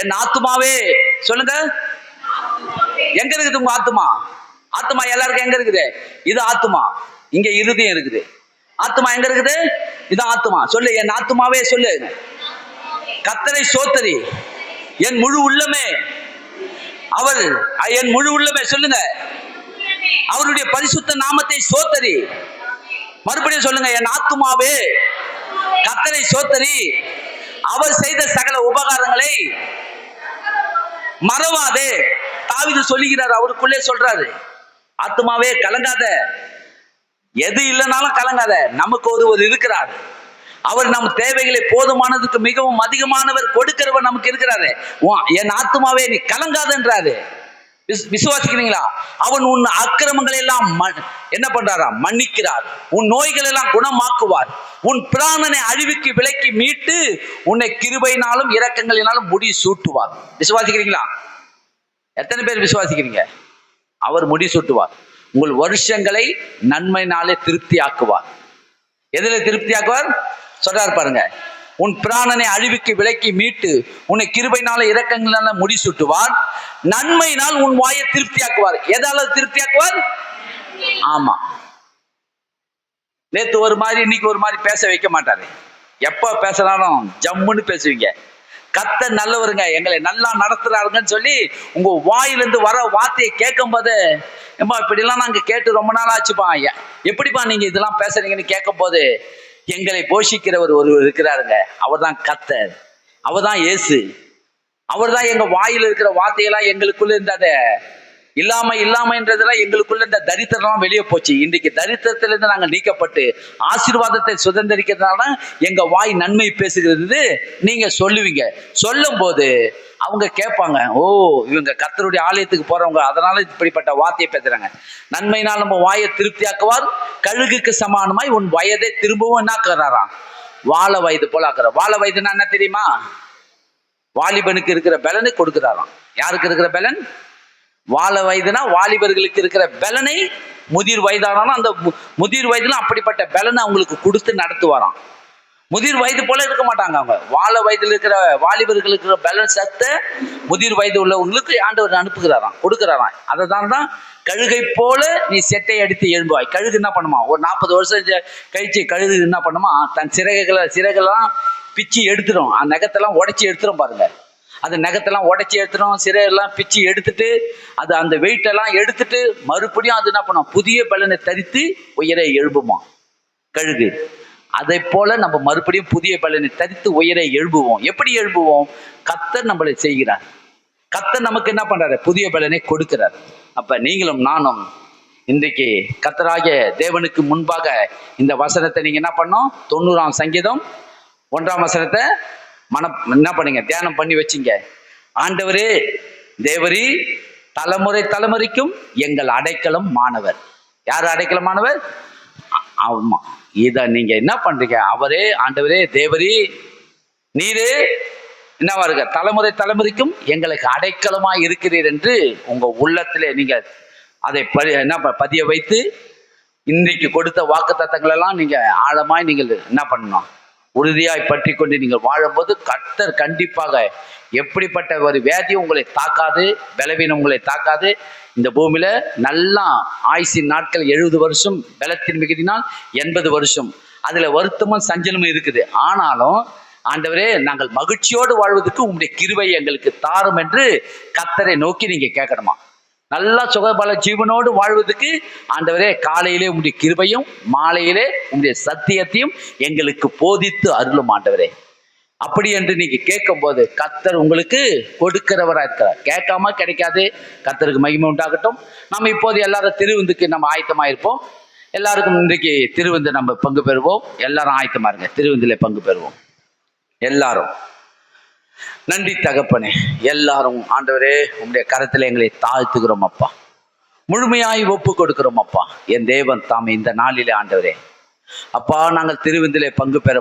என் ஆத்துமாவே சொல்லுங்க. எங்க இருக்குது உங்க ஆத்துமா? ஆத்துமா எல்லாருக்கும் எங்க இருக்குது? இது ஆத்துமா. இங்க இருதயம் இருக்குது. ஆத்துமா எங்க இருக்குது? இது ஆத்துமா. சொல்லு, என் ஆத்துமாவே சொல்லு, கர்த்தரை ஸ்தோத்திரி, என் முழு உள்ளமே அவர். என் முழு உள்ளமே சொல்லுங்க. அவருடைய பரிசுத்த நாமத்தை சோத்தரி. மறுபடியும் சொல்லுங்க, என் ஆத்துமாவே கர்த்தரை சோத்தரி, அவர் செய்த சகல உபகாரங்களை மறவாதே. தாவீது சொல்லுகிறார், அவருக்குள்ளே சொல்றாரு, ஆத்துமாவே கலங்காத, எது இல்லைனாலும் கலங்காத, நமக்கு ஒருவர் இருக்கிறார், அவர் நம் தேவைகளை போதுமானதுக்கு மிகவும் அதிகமானவர் கொடுக்கிறவர் நமக்கு இருக்கிறாரு. என் ஆத்துமாவே நீ கலங்காதன்றாரு. விசுவாசிக்கிறீங்களா? அவன் உன் அக்கிரமங்களை எல்லாம் என்ன பண்றாரா? மன்னிக்கிறார். உன் நோய்கள் எல்லாம் குணமாக்குவார். உன் பிராணனை அழிவுக்கு விலக்கி மீட்டு உன்னை கிருபையினாலும் இரக்கங்களினாலும் முடி சூட்டுவார். விசுவாசிக்கிறீங்களா? எத்தனை பேர் விசுவாசிக்கிறீங்க? அவர் முடி சூட்டுவார். உங்கள் வருஷங்களை நன்மையினாலே திருப்தி ஆக்குவார். எதுல திருப்தி ஆக்குவார் சொல்றாரு பாருங்க. உன் பிராணனை அழிவுக்கு விலக்கி மீட்டு உன்னை கிருபையினால இரக்கங்களால முடி சூட்டுவார். நன்மையினால் உன் வாயை திருப்தி ஆக்குவார். எதால திருப்தி ஆக்குவார்? ஆமா, நேத்து ஒரு மாதிரி இன்னைக்கு ஒரு மாதிரி பேச வைக்க மாட்டாரு. எப்ப பேசினாலும் ஜம்முன்னு பேசுவீங்க. கர்த்தர் நல்லவருங்க, எங்களை நல்லா நடத்துறாருங்கன்னு சொல்லி உங்க வாயிலிருந்து வர வார்த்தையை கேட்கும் போது, ஏம்பா இப்படிலாம் நாங்க கேட்டு ரொம்ப நாள் ஆச்சுப்பா, எப்படிப்பா நீங்க இதெல்லாம் பேசுறீங்கன்னு கேட்கும் போது, எங்களை போஷிக்கிறவர் ஒருவர் இருக்கிறாருங்க. அவர் தான் கர்த்தர், அவர் தான் இயேசு, அவர் தான் எங்க வாயில் இருக்கிற வார்த்தையெல்லாம் எங்களுக்குள்ள இருந்த இல்லாமன்றதெல்லாம் எங்களுக்குள்ள இந்த தரித்திரம் வெளியே போச்சு. இன்றைக்கு தரித்திரத்திலிருந்து நாங்கள் நீக்கப்பட்டு ஆசீர்வாதத்தை சுதந்திரிக்கிறதுனால எங்க வாய் நன்மை பேசுகிறது. நீங்க சொல்லுவீங்க, சொல்லும் போது அவங்க கேட்பாங்க, ஓ இவங்க கர்த்தருடைய ஆலயத்துக்கு போறவங்க, அதனால இப்படிப்பட்ட வார்த்தையை பேசுறாங்க. நன்மையினால் நம்ம வாயை திருப்தியாக்குவார். கழுகுக்கு சமானமாய் உன் வயதை திரும்பவும் என்ன ஆக்குறாராம்? வாழ வயது போல ஆக்குறார். வாழ வயதுன்னா என்ன தெரியுமா? வாலிபனுக்கு இருக்கிற பலனை கொடுக்கிறாராம். யாருக்கு இருக்கிற பலன்? வாழ வயதுனா வாலிபர்களுக்கு இருக்கிற பலனை முதிர் வயதானாலும் அந்த முதிர் வயதுல அப்படிப்பட்ட பலனை அவங்களுக்கு கொடுத்து நடத்துவாராம். முதிர் வயது போல இருக்க மாட்டாங்க அவங்க. வாழ வயதில் இருக்கிற வாலிபர்களுக்கு இருக்கிற பலன் சத்த முதிர் வயது உள்ளவங்களுக்கு ஆண்டவர் அனுப்புகிறாராம், கொடுக்கிறாராம். அதை தான் கழுகை போல நீ செட்டை அடித்து எழும்புவாய். கழுகு என்ன பண்ணுமா? ஒரு 40 வருஷம் கழிச்சு கழுகு என்ன பண்ணுமா? தன் சிறகெல்லாம் பிச்சு எடுத்துடும். அந்த நகத்தெல்லாம் உடைச்சி எடுத்துடும் பாருங்க. அந்த நகத்தெல்லாம் உடைச்சி எடுத்துடும், சிறையெல்லாம் பிச்சு எடுத்துட்டு அது அந்த வெயிட்டெல்லாம் எடுத்துட்டு மறுபடியும் அது என்ன பண்ணும்? புதிய பலனை தரித்து உயர எழும்புமா கழுகு. அதை போல நம்ம மறுபடியும் புதிய பலனை தரித்து உயர எழும்புவோம். எப்படி எழும்புவோம்? கர்த்தர் நம்மளை செய்கிறார். கர்த்தர் நமக்கு என்ன பண்றாரு? புதிய பலனை கொடுக்கிறார். அப்ப நீங்களும் நானும் இன்றைக்கு கர்த்தராகிய தேவனுக்கு முன்பாக இந்த வசனத்தை நீங்க என்ன பண்ணோம்? 90ஆம் சங்கீதம் 1ஆம் வசனத்தை என்ன பண்ணுங்க? தியானம் பண்ணி வச்சிங்க. ஆண்டவரே தேவரீ தலைமுறை தலைமுறைக்கும் எங்கள் அடைக்கலம் மாணவர். யார் அடைக்கலமானவர்? ஆமா, இத நீங்க என்ன பண்றீங்க? அவரே ஆண்டவரே தேவரீ நீரே என்னவா இருக்க? தலைமுறை தலைமுறைக்கும் எங்களுக்கு அடைக்கலமாய் இருக்கிறீர் என்று உங்க உள்ளத்திலே நீங்க அதை என்ன பதிய வைத்து இன்றைக்கு கொடுத்த வாக்குத்தத்தங்கள் எல்லாம் நீங்க ஆழமாய் நீங்கள் என்ன பண்ணணும்? உறுதியாய் பற்றி கொண்டு நீங்கள் வாழும்போது கர்த்தர் கண்டிப்பாக எப்படிப்பட்ட ஒரு வியாதியும் உங்களை தாக்காது, பலவீனம் உங்களை தாக்காது. இந்த பூமியில நல்லா ஆயுசின் நாட்கள் 70 வருஷம், பலத்தின் மிகுதினால் 80 வருஷம். அதுல வருத்தமும் சஞ்சலமும் இருக்குது. ஆனாலும் ஆண்டவரே நாங்கள் மகிழ்ச்சியோடு வாழ்வதற்கு உங்களுடைய கிருபை எங்களுக்கு தாரும் என்று கர்த்தரை நோக்கி நீங்க கேட்கணுமா? நல்லா சுகபல ஜீவனோடு வாழ்வதற்கு ஆண்டவரே காலையிலே உங்களுடைய கிருபையும் மாலையிலே உங்களுடைய சத்தியத்தையும் எங்களுக்கு போதித்து அருளும் ஆண்டவரே. அப்படி என்று நீங்க கேட்கும் போது கர்த்தர் உங்களுக்கு கொடுக்கிறவரா இருக்கிறார். கேட்காம கிடைக்காது. கர்த்தருக்கு மகிமை உண்டாகட்டும். நம்ம இப்போது எல்லாரும் திருவிந்துக்கு நம்ம ஆயத்தமா இருப்போம். எல்லாருக்கும் இன்றைக்கு திருவிந்து நம்ம பங்கு பெறுவோம். எல்லாரும் ஆயத்தமா இருங்க, திருவிந்திலே பங்கு பெறுவோம் எல்லாரும். நன்றி தகப்பனே. எல்லாரும் ஆண்டவரே உங்களுடைய கரத்தில் எங்களை தாழ்த்துகிறோம் அப்பா. முழுமையாய் ஒப்பு கொடுக்கிறோம் அப்பா. என் தேவன் தாமே இந்த நாளிலே ஆண்டவரே அப்பா நாங்கள் திருவிந்திலே பங்கு பெற